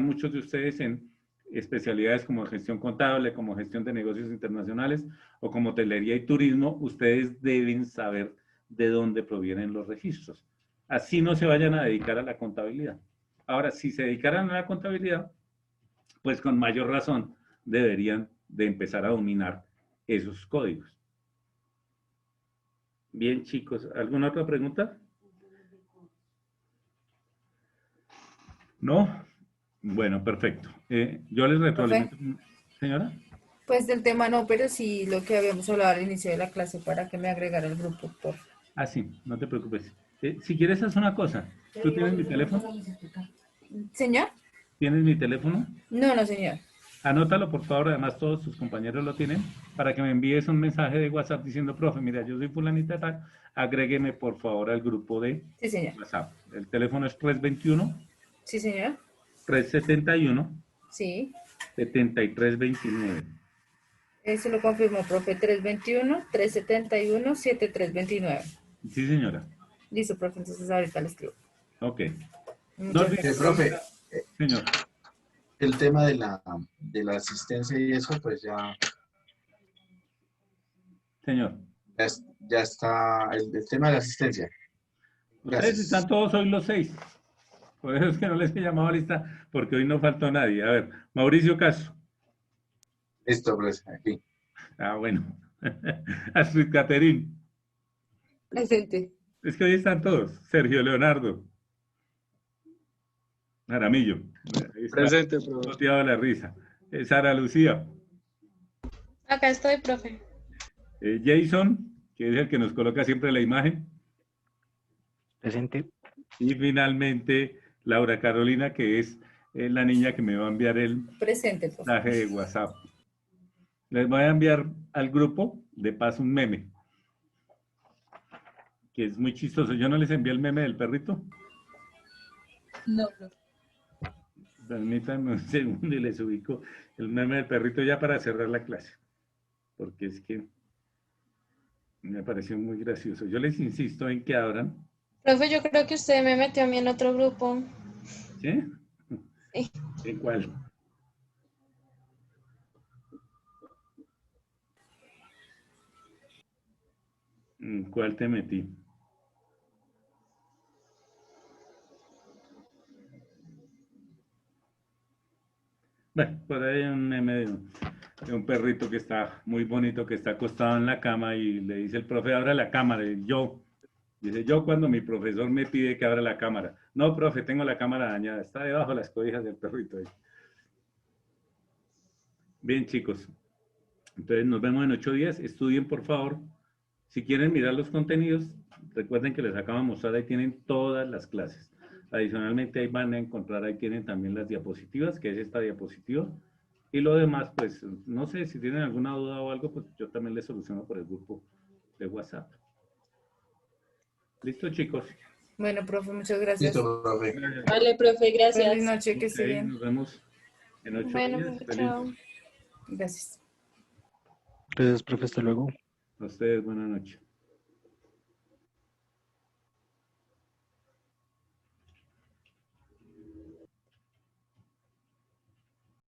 Muchos de ustedes en especialidades como gestión contable, como gestión de negocios internacionales o como hotelería y turismo. Ustedes deben saber de dónde provienen los registros. Así no se vayan a dedicar a la contabilidad. Ahora, si se dedicaran a la contabilidad, pues con mayor razón deberían de empezar a dominar esos códigos. Bien, chicos, ¿alguna otra pregunta? ¿No? Bueno, perfecto. Yo les retroalimento. Señora. Pues del tema no, pero sí lo que habíamos hablado al inicio de la clase para que me agregara el grupo, por favor. Ah, sí, no te preocupes. Si quieres, haz una cosa. ¿Tú tienes mi teléfono? ¿Señor? ¿Tienes mi teléfono? No, no, señor. Anótalo, por favor, además todos tus compañeros lo tienen, para que me envíes un mensaje de WhatsApp diciendo, profe, mira, yo soy fulanita tal, agrégueme por favor al grupo de Sí, señor. WhatsApp. El teléfono es 321. Sí, señor. 371. Sí. 7329. Eso lo confirmó, profe. 321-371-7329. Sí, señora. Listo, profe. Entonces ahorita le escribo. Ok. Muchas gracias. Profe, Señor. el tema de la asistencia y eso, pues ya Señor. ya está el tema de la asistencia. Gracias. Ustedes están todos hoy los 6. Por eso es que no les he llamado a lista, porque hoy no faltó nadie. A ver, Mauricio Castro. Listo, pues, aquí. Ah, bueno. Astrid Caterín. Presente. Es que hoy están todos. Sergio Leonardo. Jaramillo. Ahí está. Presente, profe. Boteado de la risa. Sara Lucía. Acá estoy, profe. Jason, que es el que nos coloca siempre la imagen. Presente. Y finalmente, Laura Carolina, que es la niña que me va a enviar el Presente, profe. mensaje de WhatsApp. Les voy a enviar al grupo, de paso, un meme, que es muy chistoso. Yo no les envié el meme del perrito. No, profe. Permítanme un segundo y les ubico el meme del perrito ya para cerrar la clase. Porque es que me pareció muy gracioso. Yo les insisto en que abran. Profe, yo creo que usted me metió a mí en otro grupo. ¿Sí? Sí. ¿En cuál? ¿En cuál te metí? Bueno, por ahí hay un meme de un perrito que está muy bonito, que está acostado en la cama y le dice el profe, abra la cámara. Y dice, yo cuando mi profesor me pide que abra la cámara. No, profe, tengo la cámara dañada. Está debajo de las cobijas del perrito ahí. Bien, chicos. Entonces nos vemos en 8 días. Estudien, por favor. Si quieren mirar los contenidos, recuerden que les acabo de mostrar, ahí tienen todas las clases. Adicionalmente, ahí van a encontrar, ahí tienen también las diapositivas, que es esta diapositiva. Y lo demás, pues, no sé, si tienen alguna duda o algo, pues yo también les soluciono por el grupo de WhatsApp. ¿Listo, chicos? Bueno, profe, muchas gracias. Listo, profe. Vale, profe, gracias. Feliz noche, que esté Ok, bien. nos vemos en 8 Bueno, días. Feliz chao. Gracias. Gracias, profe. Hasta luego. a ustedes, buenas noches.